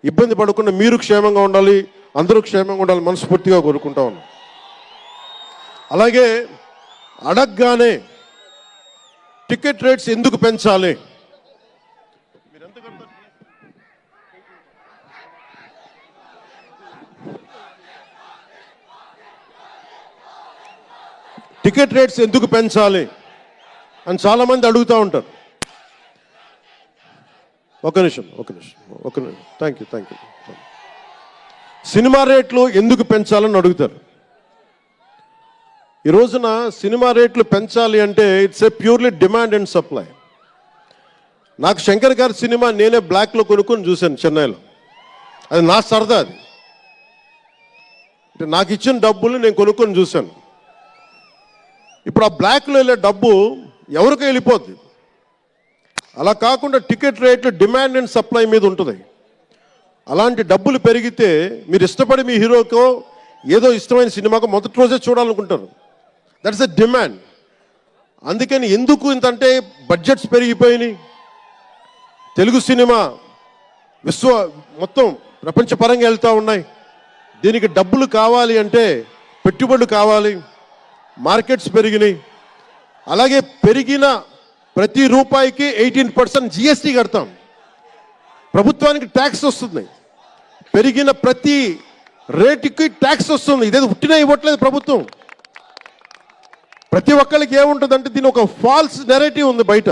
B: ఇబ్బంది పడకుండా మీరు క్షేమంగా ఉండాలి, అందరూ క్షేమంగా ఉండాలి మనస్ఫూర్తిగా కోరుకుంటా ఉన్నాం. అలాగే అడగగానే టికెట్ రేట్స్ ఎందుకు పెంచాలి, టికెట్ రేట్స్ ఎందుకు పెంచాలి అని చాలామంది అడుగుతూ ఉంటారు. ఒక నిమిషం థ్యాంక్ యూ. సినిమా రేట్లు ఎందుకు పెంచాలని అడుగుతారు. ఈ రోజున సినిమా రేట్లు పెంచాలి అంటే it's a purely demand and supply. నాకు శంకర్ గారి సినిమా నేనే బ్లాక్లో కొనుక్కొని చూశాను చెన్నైలో. అది నా సరదా. అది అంటే నాకు ఇచ్చిన డబ్బులు నేను కొనుక్కొని చూశాను. ఇప్పుడు ఆ బ్లాక్లో వెళ్ళే డబ్బు ఎవరికో వెళ్ళిపోద్ది. అలా కాకుండా టికెట్ రేట్లు డిమాండ్ అండ్ సప్లై మీద ఉంటుంది. అలాంటి డబ్బులు పెరిగితే మీరు ఇష్టపడి మీ హీరోకో ఏదో ఇష్టమైన సినిమాకో మొదటి రోజే చూడాలనుకుంటారు. That's a demand. అందుకని ఎందుకు ఇంతంటే బడ్జెట్స్ పెరిగిపోయినాయి. తెలుగు సినిమా మొత్తం ప్రపంచపరంగా వెళ్తూ ఉన్నాయి. దీనికి డబ్బులు కావాలి అంటే పెట్టుబడులు కావాలి, మార్కెట్స్ పెరిగినాయి. అలాగే పెరిగిన ప్రతి రూపాయికి 18% జిఎస్టీ కడతాం. ప్రభుత్వానికి ట్యాక్స్ వస్తుంది. పెరిగిన ప్రతి రేటుకి ట్యాక్స్ వస్తుంది. ఇదేదో ఉట్టినా ఇవ్వట్లేదు ప్రభుత్వం. ప్రతి ఒక్కరికి ఏముంటుందంటే దీని ఒక ఫాల్స్ నెరేటివ్ ఉంది బయట.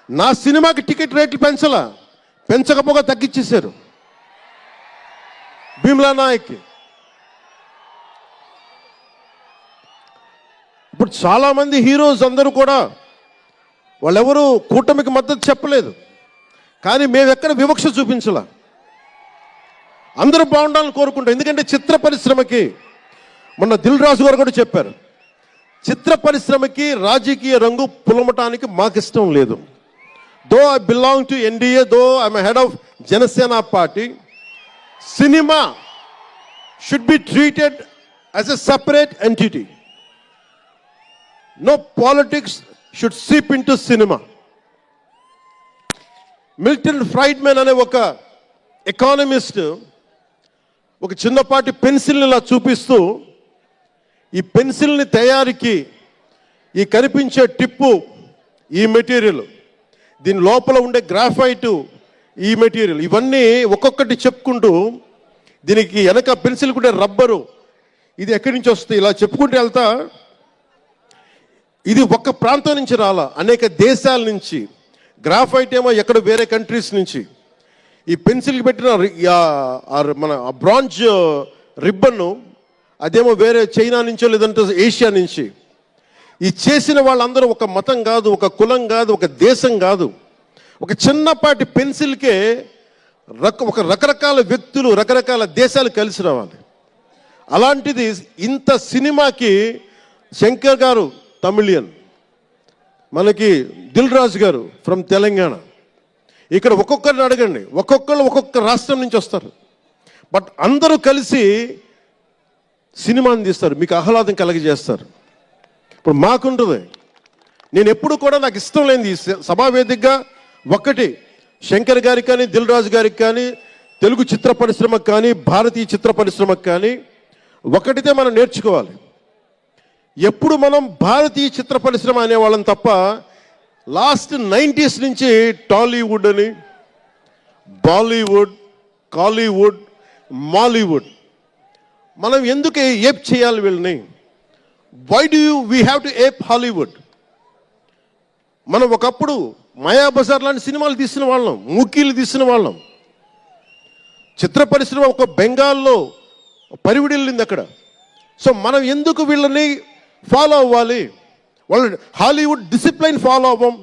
B: నా సినిమాకి టికెట్ రేట్లు పెంచకపోగా తగ్గించేశారు. భీమ్లా నాయక్కి ఇప్పుడు చాలామంది హీరోస్ అందరూ కూడా వాళ్ళెవరూ కూటమికి మద్దతు చెప్పలేదు. కానీ మేము ఎక్కడ వివక్ష చూపించాల, అందరూ బాగుండాలని కోరుకుంటాం. ఎందుకంటే చిత్ర పరిశ్రమకి మొన్న దిల్ రాజు గారు కూడా చెప్పారు, చిత్ర పరిశ్రమకి రాజకీయ రంగు పులమటానికి మాకు ఇష్టం లేదు. Though I belong to NDA, though I'm head of Janasena party, cinema should be treated as a separate entity. No politics should seep into cinema. Milton Friedman అనే ఒక ఎకానమిస్ట్ ఒక చిన్నపాటి పెన్సిల్ని ఇలా చూపిస్తూ, ఈ పెన్సిల్ని తయారీకి ఈ కనిపించే టిప్పు ఈ మెటీరియల్, దీని లోపల ఉండే గ్రాఫైటు ఈ మెటీరియల్, ఇవన్నీ ఒక్కొక్కటి చెప్పుకుంటూ దీనికి వెనక పెన్సిల్ కూడా రబ్బరు, ఇది ఎక్కడి నుంచి వస్తుంది ఇలా చెప్పుకుంటూ వెళ్తా, ఇది ఒక్క ప్రాంతం నుంచి రాలా, అనేక దేశాల నుంచి. గ్రాఫైట్ ఏమో ఎక్కడ వేరే కంట్రీస్ నుంచి. ఈ పెన్సిల్కి పెట్టిన మన బ్రాంజ్ రిబ్బన్ను అదేమో వేరే చైనా నుంచో లేదంటే ఏషియా నుంచి. ఈ చేసిన వాళ్ళందరూ ఒక మతం కాదు, ఒక కులం కాదు, ఒక దేశం కాదు. ఒక చిన్నపాటి పెన్సిల్కే ఒక రకరకాల వ్యక్తులు రకరకాల దేశాలు కలిసి రావాలి. అలాంటిది ఇంత సినిమాకి శంకర్ గారు తమిళియన్, మనకి దిల్ రాజు గారు ఫ్రమ్ తెలంగాణ. ఇక్కడ ఒక్కొక్కరిని అడగండి, ఒక్కొక్కరు ఒక్కొక్క రాష్ట్రం నుంచి వస్తారు. బట్ అందరూ కలిసి సినిమాని తీస్తారు, మీకు ఆహ్లాదం కలిగజేస్తారు. ఇప్పుడు మాకుంటుంది, నేను ఎప్పుడు కూడా నాకు ఇష్టం లేనిది సభావేదికగా ఒక్కటి శంకర్ గారికి కానీ దిల్ రాజు గారికి కానీ తెలుగు చిత్ర పరిశ్రమకు కానీ భారతీయ చిత్ర పరిశ్రమకు కానీ ఒకటితే మనం నేర్చుకోవాలి. ఎప్పుడు మనం భారతీయ చిత్ర పరిశ్రమ అనేవాళ్ళం తప్ప లాస్ట్ 90s నుంచి టాలీవుడ్ అని, బాలీవుడ్, కాలీవుడ్, మాలీవుడ్ మనం ఎందుకు ఏప్ చేయాలి వీళ్ళని? Why do we have to ape Hollywood? మనం ఒకప్పుడు మాయాబజార్ లాంటి సినిమాలు తీసిన వాళ్ళం, మూకీలు తీసిన వాళ్ళం. చిత్ర పరిశ్రమ ఒక బెంగాల్లో పరివిడిల్లింది అక్కడ. సో మనం ఎందుకు వీళ్ళని ఫాలో అవ్వాలి? వాళ్ళు హాలీవుడ్ డిసిప్లైన్ ఫాలో అవ్వం,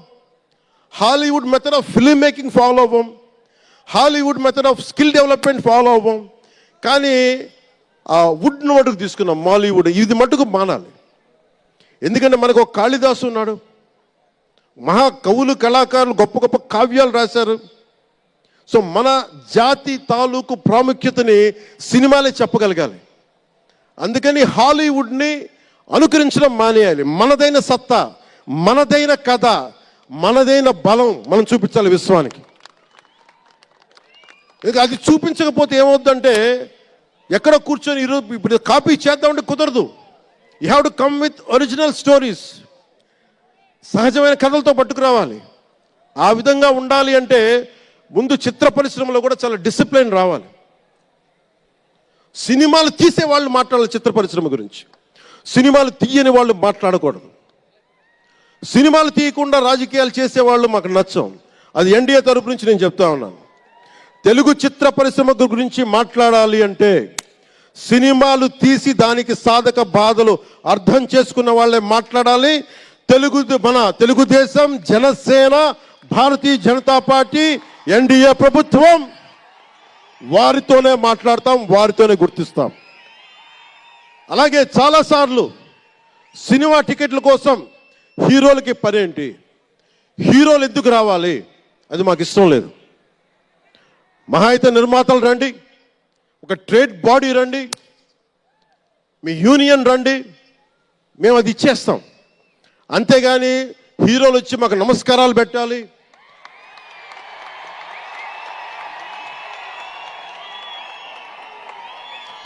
B: Hollywood method of film making follow అవ్వం, Hollywood method of skill development follow అవ్వం. కానీ ఆ వుడ్ను మటుకు తీసుకున్నాం, మాలీవుడ్. ఇది మటుకు మానాలి. ఎందుకంటే మనకు ఒక కాళిదాసు ఉన్నాడు, మహా కవులు కళాకారులు గొప్ప గొప్ప కావ్యాలు రాశారు. సో మన జాతి తాలూకు ప్రాముఖ్యతని సినిమాలే చెప్పగలగాలి. అందుకని హాలీవుడ్ని అనుకరించడం మానేయాలి. మనదైన సత్తా, మనదైన కథ, మనదైన బలం మనం చూపించాలి విశ్వానికి. అది చూపించకపోతే ఏమవుద్దంటే ఎక్కడ కూర్చొని ఈరోజు ఇప్పుడు కాపీ చేద్దామంటే కుదరదు. You have to come with original stories, సహజమైన కథలతో పట్టుకురావాలి. ఆ విధంగా ఉండాలి అంటే ముందు చిత్ర పరిశ్రమలో కూడా చాలా డిసిప్లిన్ రావాలి. సినిమాలు తీసే వాళ్ళు మాట్లాడాలి చిత్ర పరిశ్రమ గురించి, సినిమాలు తీయని వాళ్ళు మాట్లాడకూడదు. సినిమాలు తీయకుండా రాజకీయాలు చేసేవాళ్ళు మాకు నచ్చం. అది ఎన్డీఏ తరపు నుంచి నేను చెప్తా ఉన్నాను. తెలుగు చిత్ర పరిశ్రమ గురించి మాట్లాడాలి అంటే సినిమాలు తీసి దానికి సాధక బాధలు అర్థం చేసుకున్న వాళ్ళే మాట్లాడాలి. మన తెలుగుదేశం, జనసేన, భారతీయ జనతా పార్టీ, ఎన్డీఏ ప్రభుత్వం వారితోనే మాట్లాడతాం, వారితోనే గుర్తిస్తాం. అలాగే చాలాసార్లు సినిమా టికెట్ల కోసం హీరోలకి పనేంటి, హీరోలు ఎందుకు రావాలి, అది మాకు ఇష్టం లేదు. మహా అయితే నిర్మాతలు రండి, ఒక ట్రేడ్ బాడీ రండి, మీ యూనియన్ రండి, మేము అది ఇచ్చేస్తాం. అంతేగాని హీరోలు వచ్చి మాకు నమస్కారాలు పెట్టాలి,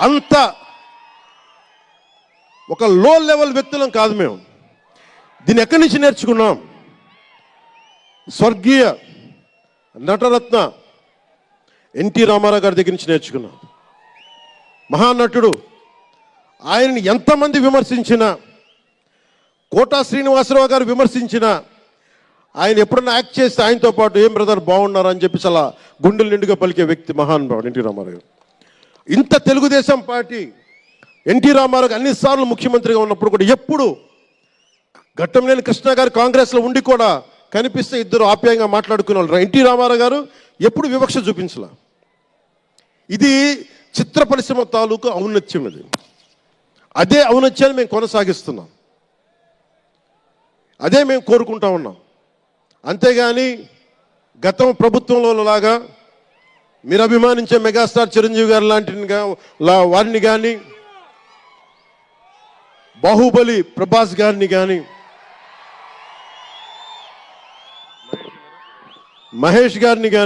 B: అంత ఒక లో లెవెల్ వ్యక్తులం కాదు మేము. దీన్ని ఎక్కడి నుంచి నేర్చుకున్నాం? స్వర్గీయ నటరత్న ఎన్టీ రామారావు గారి దగ్గర నుంచి నేర్చుకున్నాం. మహానటుడు, ఆయనని ఎంతమంది విమర్శించినా, కోటా శ్రీనివాసరావు గారు విమర్శించినా, ఆయన ఎప్పుడన్నా యాక్ట్ చేస్తే ఆయనతో పాటు ఏం బ్రదర్ బాగున్నారు అని చెప్పి చాలా గుండెలు నిండుగా పలికే వ్యక్తి మహానుభావుడు ఎన్టీ రామారావు గారు. ఇంత తెలుగుదేశం పార్టీ ఎన్టీ రామారావు అన్నిసార్లు ముఖ్యమంత్రిగా ఉన్నప్పుడు కూడా ఎప్పుడు ఘట్టంనేని కృష్ణ గారు కాంగ్రెస్లో ఉండి కూడా కనిపిస్తే ఇద్దరు ఆప్యాయంగా మాట్లాడుకునే వాళ్ళు. ఎన్టీ రామారావు గారు ఎప్పుడు వివక్ష చూపించలా. ఇది చిత్ర పరిశ్రమ తాలూకు ఔన్నత్యం. ఇది అదే ఔన్నత్యాన్ని మేము కొనసాగిస్తున్నాం, అదే మేము కోరుకుంటా ఉన్నాం. అంతేగాని గతం ప్రభుత్వంలో లాగా మీరు అభిమానించే మెగాస్టార్ చిరంజీవి గారు లాంటి వారిని కానీ, బాహుబలి ప్రభాస్ గారిని కానీ, మహేష్ గారిని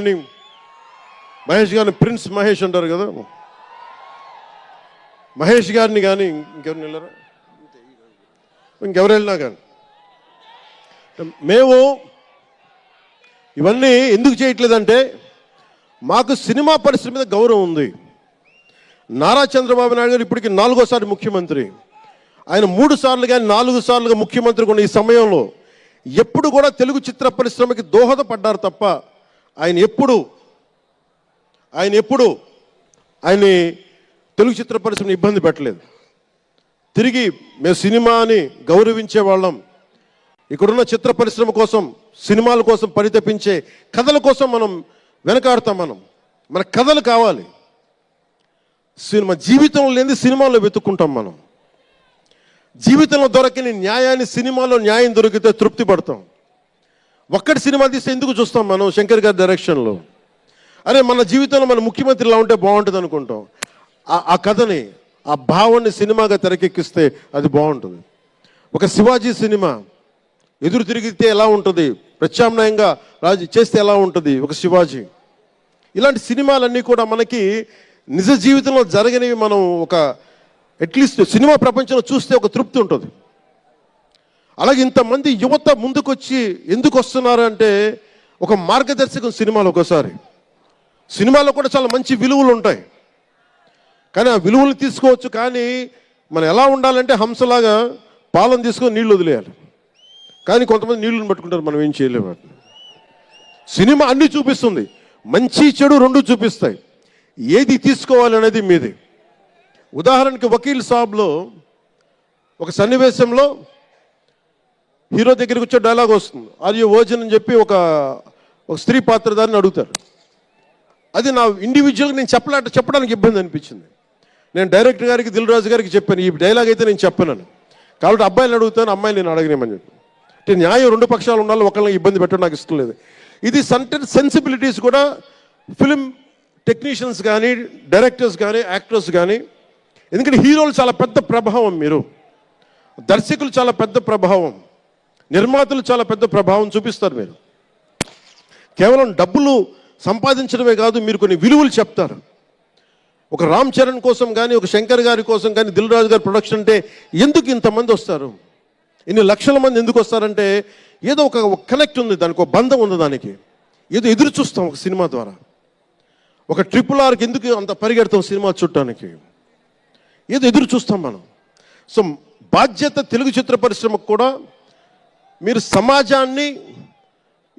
B: ప్రిన్స్ మహేష్ అంటారు కదా, మహేష్ గారిని కానీ ఇంకెవరిని వెళ్ళారా, ఇంకెవరు వెళ్ళినా కానీ మేము ఇవన్నీ ఎందుకు చేయట్లేదంటే మాకు సినిమా పరిశ్రమ మీద గౌరవం ఉంది. నారా చంద్రబాబు నాయుడు గారు ఇప్పటికి 4వ ముఖ్యమంత్రి. ఆయన 3 సార్లు కానీ 4 సార్లుగా ముఖ్యమంత్రి ఉన్న ఈ సమయంలో ఎప్పుడు కూడా తెలుగు చిత్ర పరిశ్రమకి దోహదపడ్డారు తప్ప ఆయన ఎప్పుడు తెలుగు చిత్ర పరిశ్రమని ఇబ్బంది పెట్టలేదు. తిరిగి మేము సినిమాని గౌరవించే వాళ్ళం. ఇక్కడున్న చిత్ర పరిశ్రమ కోసం, సినిమాల కోసం పరితపించే కథల కోసం మనం వెనకాడతాం. మన కథలు కావాలి. సినిమా జీవితంలో లేని సినిమాలో వెతుక్కుంటాం మనం. జీవితంలో దొరకని న్యాయాన్ని సినిమాలో న్యాయం దొరికితే తృప్తి పడతాం. ఒక్కటి సినిమా తీస్తే ఎందుకు చూస్తాం మనం? శంకర్ గారి డైరెక్షన్లో అరే మన జీవితంలో మన ముఖ్యమంత్రి ఇలా ఉంటే బాగుంటుంది అనుకుంటాం. ఆ కథని, ఆ భావాన్ని సినిమాగా తెరకెక్కిస్తే అది బాగుంటుంది. ఒక శివాజీ సినిమా ఎదురు తిరిగితే ఎలా ఉంటుంది, ప్రత్యామ్నాయంగా రాజు చేస్తే ఎలా ఉంటుంది ఒక శివాజీ. ఇలాంటి సినిమాలన్నీ కూడా మనకి నిజ జీవితంలో జరగనివి మనం ఒక అట్లీస్ట్ సినిమా ప్రపంచంలో చూస్తే ఒక తృప్తి ఉంటుంది. అలాగే ఇంతమంది యువత ముందుకొచ్చి ఎందుకు వస్తున్నారు అంటే ఒక మార్గదర్శకం సినిమాలు. ఒకసారి సినిమాలో కూడా చాలా మంచి విలువలు ఉంటాయి, కానీ ఆ విలువలు తీసుకోవచ్చు. కానీ మనం ఎలా ఉండాలంటే హంసలాగా పాలన తీసుకొని నీళ్లు వదిలేయాలి. కానీ కొంతమంది నీళ్ళని పట్టుకుంటారు, మనం ఏం చేయలేము. సినిమా అన్నీ చూపిస్తుంది, మంచి చెడు రెండు చూపిస్తాయి. ఏది తీసుకోవాలి అనేది మీది. ఉదాహరణకి వకీల్ సాబ్లో ఒక సన్నివేశంలో హీరో దగ్గరికి వచ్చే డైలాగ్ వస్తుంది, ఆర్ యు వర్జిన్ అని చెప్పి ఒక స్త్రీ పాత్రధారిని అడుగుతారు. అది నా ఇండివిజువల్గా నేను చెప్పడానికి ఇబ్బంది అనిపించింది. నేను డైరెక్టర్ గారికి, దిల్ రాజు గారికి చెప్పాను, ఈ డైలాగ్ అయితే నేను చెప్పానని. కాబట్టి అబ్బాయిని అడుగుతాను, అమ్మాయిని నేను అడగనేమని చెప్పి. అంటే న్యాయం రెండు పక్షాలు ఉండాలి, ఒకళ్ళని ఇబ్బంది పెట్టడం నాకు ఇష్టం లేదు. ఇది సెన్సిబిలిటీస్ కూడా ఫిలిం టెక్నీషియన్స్ కానీ, డైరెక్టర్స్ కానీ, యాక్టర్స్ కానీ. ఎందుకంటే హీరోలు చాలా పెద్ద ప్రభావం, మీరు దర్శకులు చాలా పెద్ద ప్రభావం, నిర్మాతలు చాలా పెద్ద ప్రభావం చూపిస్తారు. మీరు కేవలం డబ్బులు సంపాదించడమే కాదు, మీరు కొన్ని విలువలు చెప్తారు. ఒక రామ్ చరణ్ కోసం కానీ, ఒక శంకర్ గారి కోసం కానీ, దిల్ రాజు గారి ప్రొడక్షన్ అంటే ఎందుకు ఇంతమంది వస్తారు, ఇన్ని లక్షల మంది ఎందుకు వస్తారంటే ఏదో ఒక కనెక్ట్ ఉంది, దానికి ఒక బంధం ఉంది, దానికి ఏదో ఎదురు చూస్తాం ఒక సినిమా ద్వారా. ఒక RRRకి ఎందుకు అంత పరిగెడతాం సినిమా చూడటానికి, ఏదో ఎదురు చూస్తాం మనం. సో బాధ్యత తెలుగు చిత్ర పరిశ్రమకు కూడా మీరు సమాజాన్ని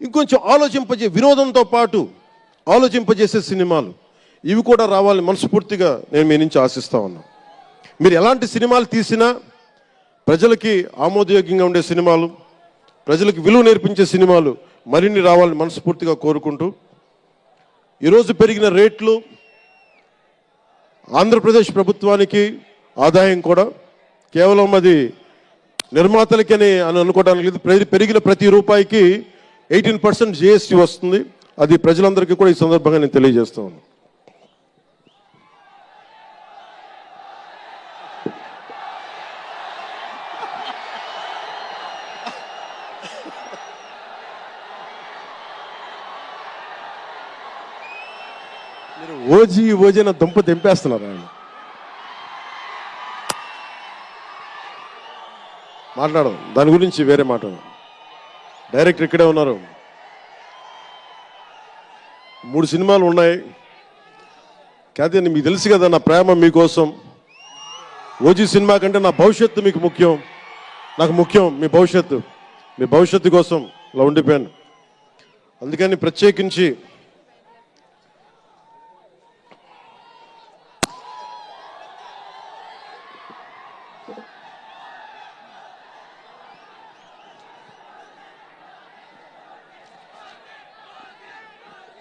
B: ఇంకొంచెం వినోదంతో పాటు ఆలోచింపజేసే సినిమాలు ఇవి కూడా రావాలని మనస్ఫూర్తిగా నేను మీ నుంచి ఆశిస్తా ఉన్నాను. మీరు ఎలాంటి సినిమాలు తీసినా ప్రజలకి ఆమోదయోగ్యంగా ఉండే సినిమాలు, ప్రజలకు విలువ నేర్పించే సినిమాలు మరిన్ని రావాలని మనస్ఫూర్తిగా కోరుకుంటూ, ఈరోజు పెరిగిన రేట్లు ఆంధ్రప్రదేశ్ ప్రభుత్వానికి ఆదాయం కూడా కేవలం అది నిర్మాతలకని అనుకోవడానికి లేదు. పెరిగిన ప్రతి రూపాయికి 18% GST వస్తుంది. అది ప్రజలందరికీ కూడా ఈ సందర్భంగా నేను తెలియజేస్తా ఉన్నాను. మీరు ఓజీ నా దుంప తెంపేస్తున్నారు. ఆయన మాట్లాడదాం, దాని గురించి వేరే మాట్లాడదాం. డైరెక్టర్ ఇక్కడే ఉన్నారు, 3 సినిమాలు ఉన్నాయి. కాదే మీకు తెలుసు కదా నా ప్రేమ మీకోసం. ఓజీ సినిమా కంటే నా భవిష్యత్తు మీకు ముఖ్యం, నాకు ముఖ్యం మీ భవిష్యత్తు. మీ భవిష్యత్తు కోసం ఇలా ఉండిపోయాను. అందుకని ప్రత్యేకించి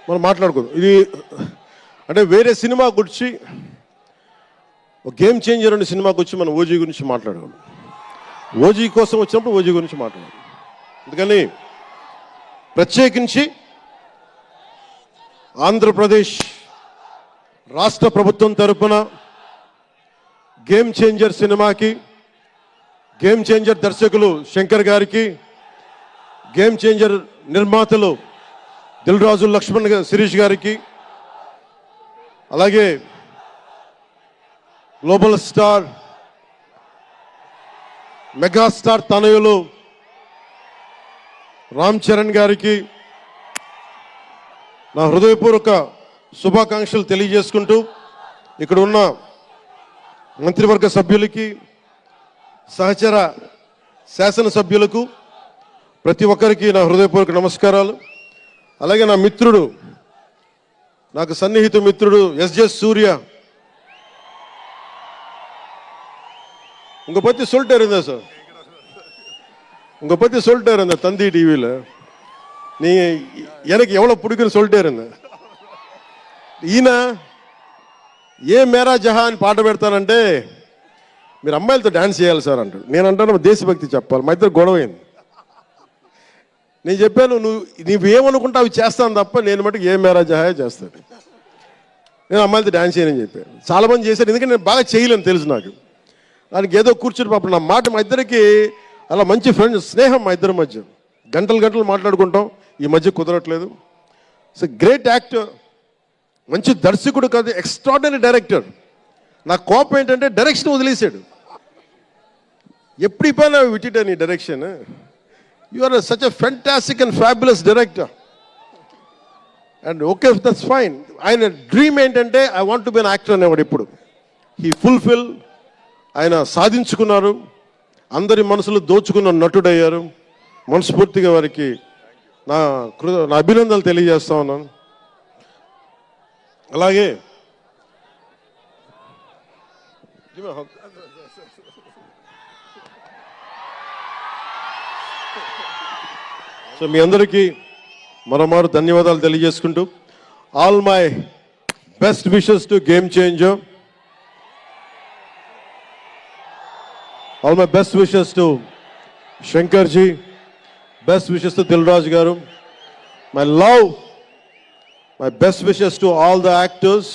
B: మనం మాట్లాడుకోదు. ఇది అంటే వేరే సినిమా గురించి, ఒక గేమ్ చేంజర్ అనే సినిమా గురించి మనం ఓజీ గురించి మాట్లాడుకోవాలి. ఓజీ కోసం వచ్చినప్పుడు ఓజీ గురించి మాట్లాడాలి. అందుకని ప్రత్యేకించి ఆంధ్రప్రదేశ్ రాష్ట్ర ప్రభుత్వం తరపున గేమ్ చేంజర్ సినిమాకి, గేమ్ చేంజర్ దర్శకులు శంకర్ గారికి, గేమ్ చేంజర్ నిర్మాతలు దిల్ రాజు, లక్ష్మణ్, శిరీష్ గారికి, అలాగే గ్లోబల్ స్టార్, మెగాస్టార్ తనయులు రామ్ చరణ్ గారికి నా హృదయపూర్వక శుభాకాంక్షలు తెలియజేసుకుంటూ, ఇక్కడ ఉన్న మంత్రివర్గ సభ్యులకి, సహచర శాసనసభ్యులకు ప్రతి ఒక్కరికి నా హృదయపూర్వక నమస్కారాలు. అలాగే నా మిత్రుడు, నాకు సన్నిహిత మిత్రుడు SJ సూర్య, உங்க பத்தி சொல்லிட்டே இருந்தேன் சார், உங்க பத்தி சொல்லிட்டே இருந்தேன் தந்தி டிவியில். நீங்க எனக்கு எவ்வளவு பிடிக்குன்னு சொல்லிட்டே இருந்தேன். ఈయన ఏ మేరా జహా అని పాట పెడతానంటే మీరు అమ్మాయిలతో డ్యాన్స్ చేయాలి సార్ అంటాడు. నేను అంటాను దేశభక్తి చెప్పాలి. మా ఇద్దరు గొడవ అయింది. నేను చెప్పాను నువ్వేమనుకుంటా అవి చేస్తాను తప్ప నేను మటుకు ఏ మేరా జహాయే చేస్తాను. నేను అమ్మాయిలతో డ్యాన్స్ చేయనని చెప్పాను. చాలామంది చేశారు, ఎందుకంటే నేను బాగా చేయలేను తెలుసు నాకు. దానికి ఏదో కూర్చుని పాపం నా మాట మా ఇద్దరికి అలా మంచి ఫ్రెండ్స్ స్నేహం మా ఇద్దరి మధ్య గంటలు గంటలు మాట్లాడుకుంటాం. ఈ మధ్య కుదరట్లేదు. సో గ్రేట్ యాక్టర్, మంచి దర్శకుడు కాదు, ఎక్స్ట్రాడినరీ డైరెక్టర్. నా కోపం ఏంటంటే డైరెక్షన్ వదిలేశాడు. ఎప్పుడు పైన విటిట నీ direction. You are such a fantastic and fabulous director. And okay, that's fine. ఆయన డ్రీమ్ ఏంటంటే I want to be an actor అనేవాడు. ఇప్పుడు హీ ఫుల్ఫిల్, ఆయన సాధించుకున్నారు. అందరి మనసులు దోచుకున్న నటుడయ్యారు. మనస్ఫూర్తిగా వారికి నా అభినందనలు తెలియజేస్తా ఉన్నాను. అలాగే సో మీ అందరికీ మరోమారు ధన్యవాదాలు తెలియజేసుకుంటూ all my best wishes to game changer. All my best wishes to Shankar ji, best wishes to Dilraj garu, my love, my best wishes to all the actors.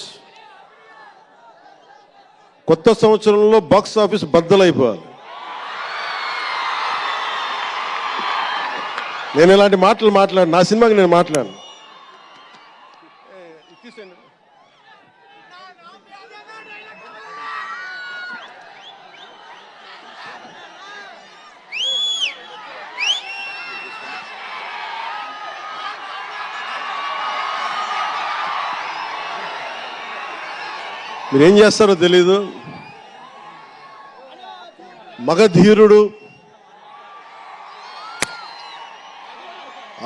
B: కొత్త సంవత్సరంలో బాక్స్ ఆఫీస్ బద్దలైపోవాలి. నేను ఇలాంటి మాటలు మాట్లాడు, నా సినిమాకి నేను మాట్లాడను. మీరేం చేస్తారో తెలీదు. మగధీరుడు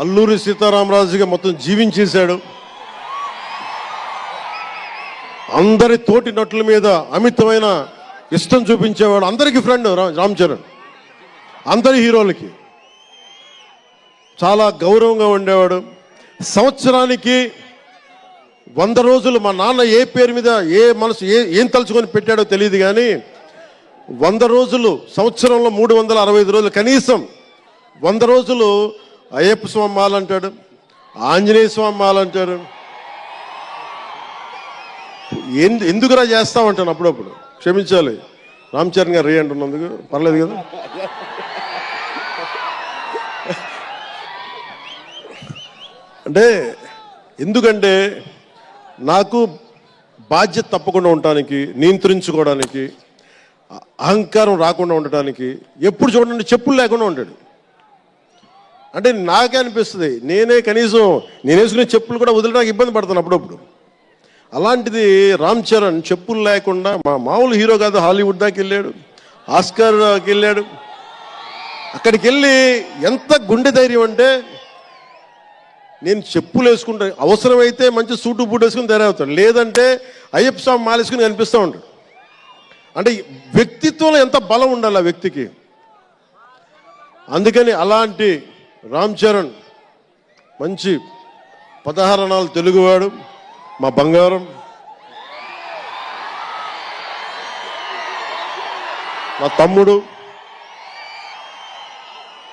B: అల్లూరి సీతారామరాజుగా మొత్తం జీవించేశాడు. అందరి తోటి నటుల మీద అమితమైన ఇష్టం చూపించేవాడు. అందరికీ ఫ్రెండ్ రామ్ చరణ్. అందరి హీరోలకి చాలా గౌరవంగా ఉండేవాడు. సంవత్సరానికి 100 రోజులు మా నాన్న ఏ పేరు మీద ఏం తలుచుకొని పెట్టాడో తెలియదు, కానీ 100 రోజులు సంవత్సరంలో 365 రోజులు కనీసం 100 రోజులు అయ్యప్ప స్వామి మాల అంటాడు, ఆంజనేయ స్వామి మాల అంటాడు. ఎందుకురా చేస్తామంటాను అప్పుడప్పుడు. క్షమించాలి రామ్ చరణ్ గారు రే అంటున్నందుకు, పర్లేదు కదా. అంటే ఎందుకంటే నాకు బాధ్యత తప్పకుండా ఉండటానికి, నియంత్రించుకోవడానికి, అహంకారం రాకుండా ఉండటానికి. ఎప్పుడు చూడండి చెప్పులు లేకుండా ఉంటాడు. అంటే నాకే అనిపిస్తుంది నేనే కనీసం నేను వేసుకునే చెప్పులు కూడా వదిలేడానికి ఇబ్బంది పడతాను అప్పుడప్పుడు. అలాంటిది రామ్ చరణ్ చెప్పులు లేకుండా మామూలు హీరో కాదు, హాలీవుడ్ దాకా వెళ్ళాడు, ఆస్కార్కి వెళ్ళాడు. అక్కడికి వెళ్ళి ఎంత గుండె ధైర్యం అంటే నేను చెప్పులు వేసుకుంటా, అవసరమైతే మంచి సూటు బూట్ వేసుకుని తయారవుతాడు, లేదంటే అయ్యప్ప స్వామి మాలేసుకుని కనిపిస్తూ ఉంటాడు. అంటే వ్యక్తిత్వంలో ఎంత బలం ఉండాలి ఆ వ్యక్తికి. అందుకని అలాంటి రామ్ చరణ్ మంచి 16 అణాలు తెలుగువాడు, మా బంగారం, నా తమ్ముడు.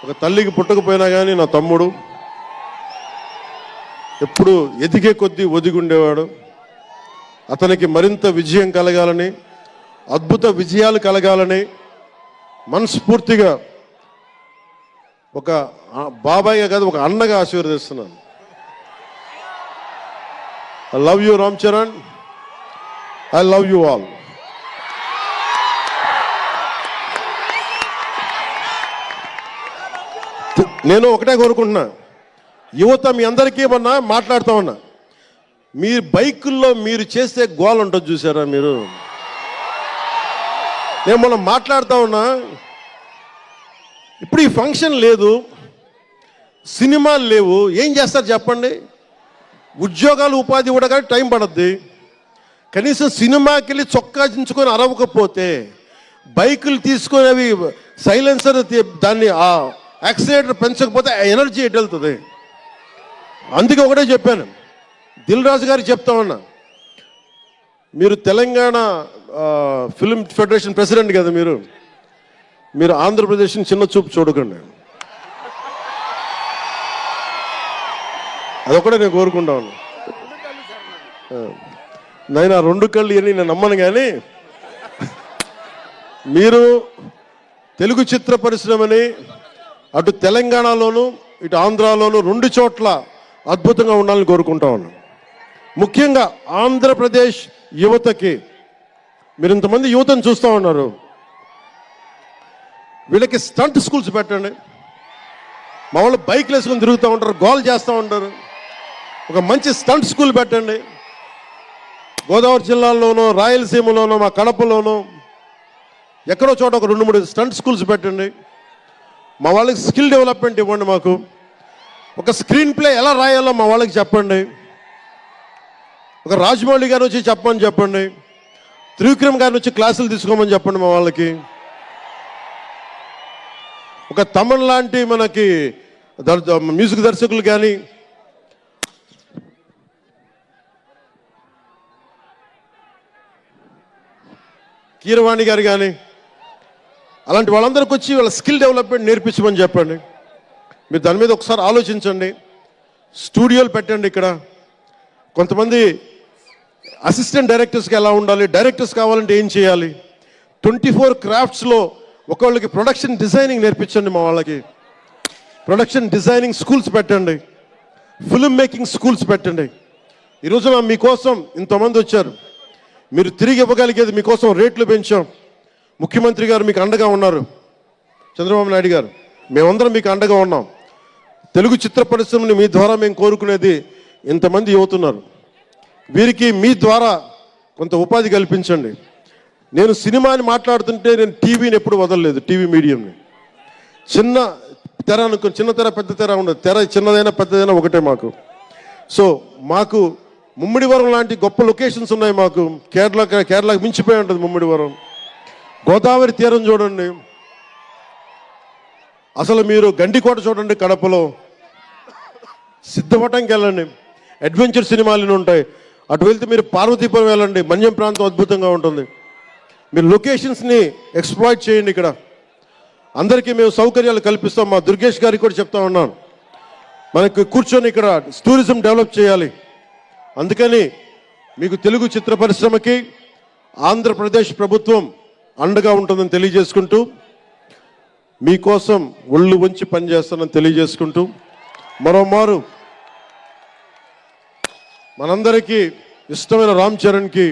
B: ఒక తల్లికి పుట్టకపోయినా కానీ నా తమ్ముడు. ఎప్పుడు ఎదిగే కొద్దీ ఒదిగుండేవాడు. అతనికి మరింత విజయం కలగాలని, అద్భుత విజయాలు కలగాలని మనస్ఫూర్తిగా ఒక బాబాయ్గా కాదు ఒక అన్నగా ఆశీర్వదిస్తున్నాను. I love you Ram Charan, I love you all. నేను ఒకటే కోరుకుంటున్నా, యువత మీ అందరికీ మొన్న మాట్లాడుతూ ఉన్నా, మీ బైకుల్లో మీరు చేసే గోల ఉంటుంది చూసారా మీరు. నేను మొన్న మాట్లాడుతూ ఉన్నా, ఇప్పుడు ఈ ఫంక్షన్ లేదు, సినిమాలు లేవు, ఏం చేస్తారు చెప్పండి. ఉద్యోగాలు ఉపాధి కూడా కానీ టైం పడుద్ది. కనీసం సినిమాకి వెళ్ళి చొక్కా దించుకొని అరవకపోతే, బైకులు తీసుకొని అవి సైలెన్సర్ దాన్ని ఆ యాక్సిలేటర్ పెంచకపోతే ఎనర్జీ ఎటు వెళ్తుంది. అందుకే ఒకటే చెప్పాను, దిల్ రాజు గారికి చెప్తా ఉన్నా, మీరు తెలంగాణ ఫిల్మ్ ఫెడరేషన్ ప్రెసిడెంట్ కదా మీరు ఆంధ్రప్రదేశ్ని చిన్న చూపు చూడకండి. అదొకటే నేను కోరుకుంటాను. నేను ఆ 2 కళ్ళు అని నేను నమ్మను, కానీ మీరు తెలుగు చిత్ర పరిశ్రమని అటు తెలంగాణలోను ఇటు ఆంధ్రాలోను 2 చోట్ల అద్భుతంగా ఉండాలని కోరుకుంటా ఉన్నాను. ముఖ్యంగా ఆంధ్రప్రదేశ్ యువతకి, మీరు ఇంతమంది యువతను చూస్తూ ఉన్నారు, వీళ్ళకి స్టంట్ స్కూల్స్ పెట్టండి. మా వాళ్ళు బైక్లు వేసుకొని తిరుగుతూ ఉంటారు, గోల్ చేస్తూ ఉంటారు. ఒక మంచి స్టంట్ స్కూల్ పెట్టండి. గోదావరి జిల్లాలోనూ రాయలసీమలోనూ మా కడపలోనూ ఎక్కడో చోట ఒక 2-3 స్టంట్ స్కూల్స్ పెట్టండి. మా వాళ్ళకి స్కిల్ డెవలప్మెంట్ ఇవ్వండి. మాకు ఒక స్క్రీన్ ప్లే ఎలా రాయాలో మా వాళ్ళకి చెప్పండి. ఒక రాజమౌళి గారు వచ్చి చెప్పండి. త్రివిక్రమ్ గారిని వచ్చి క్లాసులు తీసుకోమని చెప్పండి మా వాళ్ళకి. ఒక తమన్ లాంటి మనకి మ్యూజిక్ దర్శకులు కానీ, కీరవాణి గారు కానీ, అలాంటి వాళ్ళందరికీ వచ్చి వాళ్ళ స్కిల్ డెవలప్మెంట్ నేర్పించమని చెప్పండి. మీరు దాని మీద ఒకసారి ఆలోచించండి. స్టూడియోలు పెట్టండి. ఇక్కడ కొంతమంది అసిస్టెంట్ డైరెక్టర్స్కి ఎలా ఉండాలి, డైరెక్టర్స్ కావాలంటే ఏం చేయాలి, 24 క్రాఫ్ట్స్లో ఒకళ్ళకి ప్రొడక్షన్ డిజైనింగ్ నేర్పించండి. మా వాళ్ళకి ప్రొడక్షన్ డిజైనింగ్ స్కూల్స్ పెట్టండి. ఫిల్మ్ మేకింగ్ స్కూల్స్ పెట్టండి. ఈరోజున మీకోసం ఇంతమంది వచ్చారు. మీరు తిరిగి ఇవ్వగలిగేది మీకోసం రేట్లు పెంచాం. ముఖ్యమంత్రి గారు మీకు అండగా ఉన్నారు, చంద్రబాబు నాయుడు గారు, మేమందరం మీకు అండగా ఉన్నాం. తెలుగు చిత్ర పరిశ్రమని మీ ద్వారా మేము కోరుకునేది, ఇంతమంది యువతున్నారు, వీరికి మీ ద్వారా కొంత ఉపాధి కల్పించండి. నేను సినిమాని మాట్లాడుతుంటే నేను టీవీని ఎప్పుడు వదలలేదు. టీవీ మీడియంని చిన్న తెర అనుకో, చిన్న తెర పెద్ద తెర ఉండదు. తెర చిన్నదైనా పెద్దదైనా ఒకటే మాకు. సో మాకు ముమ్మిడివరం లాంటి గొప్ప లొకేషన్స్ ఉన్నాయి. మాకు కేరళకి మించిపోయి ఉంటుంది ముమ్మిడివరం. గోదావరి తీరం చూడండి, అసలు మీరు గండికోట చూడండి, కడపలో సిద్ధవటంకి వెళ్ళండి, అడ్వెంచర్ సినిమాలు ఉంటాయి. అటు వెళ్తే మీరు పార్వతీపురం వెళ్ళండి, మన్యం ప్రాంతం అద్భుతంగా ఉంటుంది. మీరు లొకేషన్స్ని ఎక్స్ప్లాయిట్ చేయండి. ఇక్కడ అందరికీ మేము సౌకర్యాలు కల్పిస్తాం. మా దుర్గేష్ గారికి కూడా చెప్తా ఉన్నాను, మనకు కూర్చొని ఇక్కడ టూరిజం డెవలప్ చేయాలి. అందుకని మీకు తెలుగు చిత్ర పరిశ్రమకి ఆంధ్రప్రదేశ్ ప్రభుత్వం అండగా ఉంటుందని తెలియజేసుకుంటూ, మీకోసం ఒళ్ళు వంచి పనిచేస్తానని తెలియజేసుకుంటూ, మరోమారు మనందరికీ ఇష్టమైన రామ్ చరణ్కి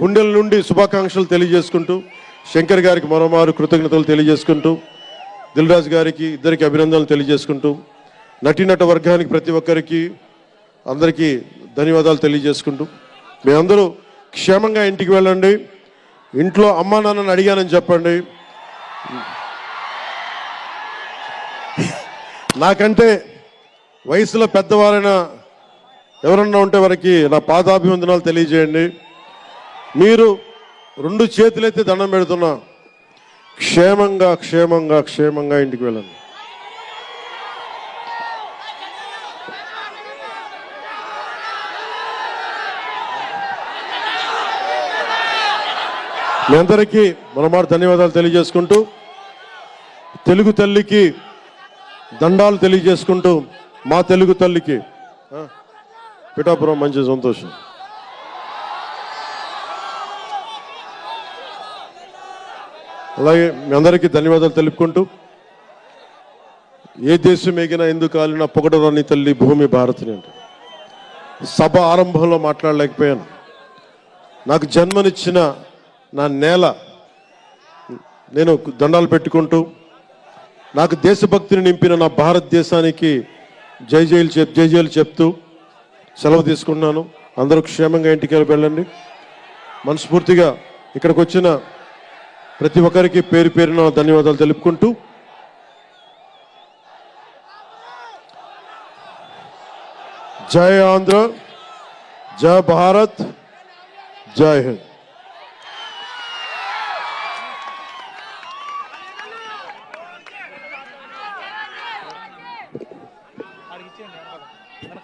B: గుండెల నుండి శుభాకాంక్షలు తెలియజేసుకుంటూ, శంకర్ గారికి మరోమారు కృతజ్ఞతలు తెలియజేసుకుంటూ, దిల్ రాజు గారికి ఇద్దరికి అభినందనలు తెలియజేసుకుంటూ, నటీనట వర్గానికి ప్రతి ఒక్కరికి అందరికీ ధన్యవాదాలు తెలియజేసుకుంటూ, మీ అందరూ క్షేమంగా ఇంటికి వెళ్ళండి. ఇంట్లో అమ్మా నాన్నని అడిగానని చెప్పండి. నాకంటే వయసులో పెద్దవారైన ఎవరన్నా ఉంటే వారికి నా పాదాభివందనాలు తెలియజేయండి. మీరు 2 చేతులైతే దండం పెడుతున్నా, క్షేమంగా క్షేమంగా క్షేమంగా ఇంటికి వెళ్ళండి. మీ అందరికీ మరోమారు ధన్యవాదాలు తెలియజేసుకుంటూ, తెలుగు తల్లికి దండాలు తెలియజేసుకుంటూ, మా తెలుగు తల్లికి పిఠాపురం మంచి సంతోషం. అలాగే మీ అందరికీ ధన్యవాదాలు తెలుపుకుంటూ, ఏ దేశం ఎగినా ఎందుకు కాలినా పొగడరాని తల్లి భూమి భారతిని అంటే సభ ఆరంభంలో మాట్లాడలేకపోయాను. నాకు జన్మనిచ్చిన నా నేల నేను దండాలు పెట్టుకుంటూ, నాకు దేశభక్తిని నింపిన నా భారతదేశానికి జై జైలు చెప్తూ సెలవు తీసుకున్నాను. అందరూ క్షేమంగా ఇంటికి వెళ్ళండి. మనస్ఫూర్తిగా ఇక్కడికి వచ్చిన ప్రతి ఒక్కరికి పేరు పేరున ధన్యవాదాలు తెలుపుకుంటూ, జై ఆంధ్ర, జై భారత్, జై హింద్.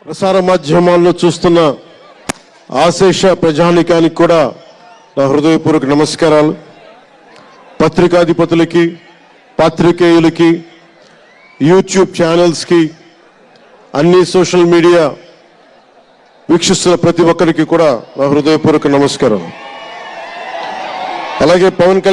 B: ప్రసార మాధ్యమాల్లో చూస్తున్న ఆశేష ప్రజానికానికి కూడా నా హృదయపూర్వక నమస్కారాలు. పత్రికాధిపతులకి, పాత్రికేయులకి, యూట్యూబ్ ఛానల్స్కి, అన్ని సోషల్ మీడియా వీక్షిస్తున్న ప్రతి ఒక్కరికి కూడా నా హృదయపూర్వక నమస్కారం. అలాగే పవన్ కళ్యాణ్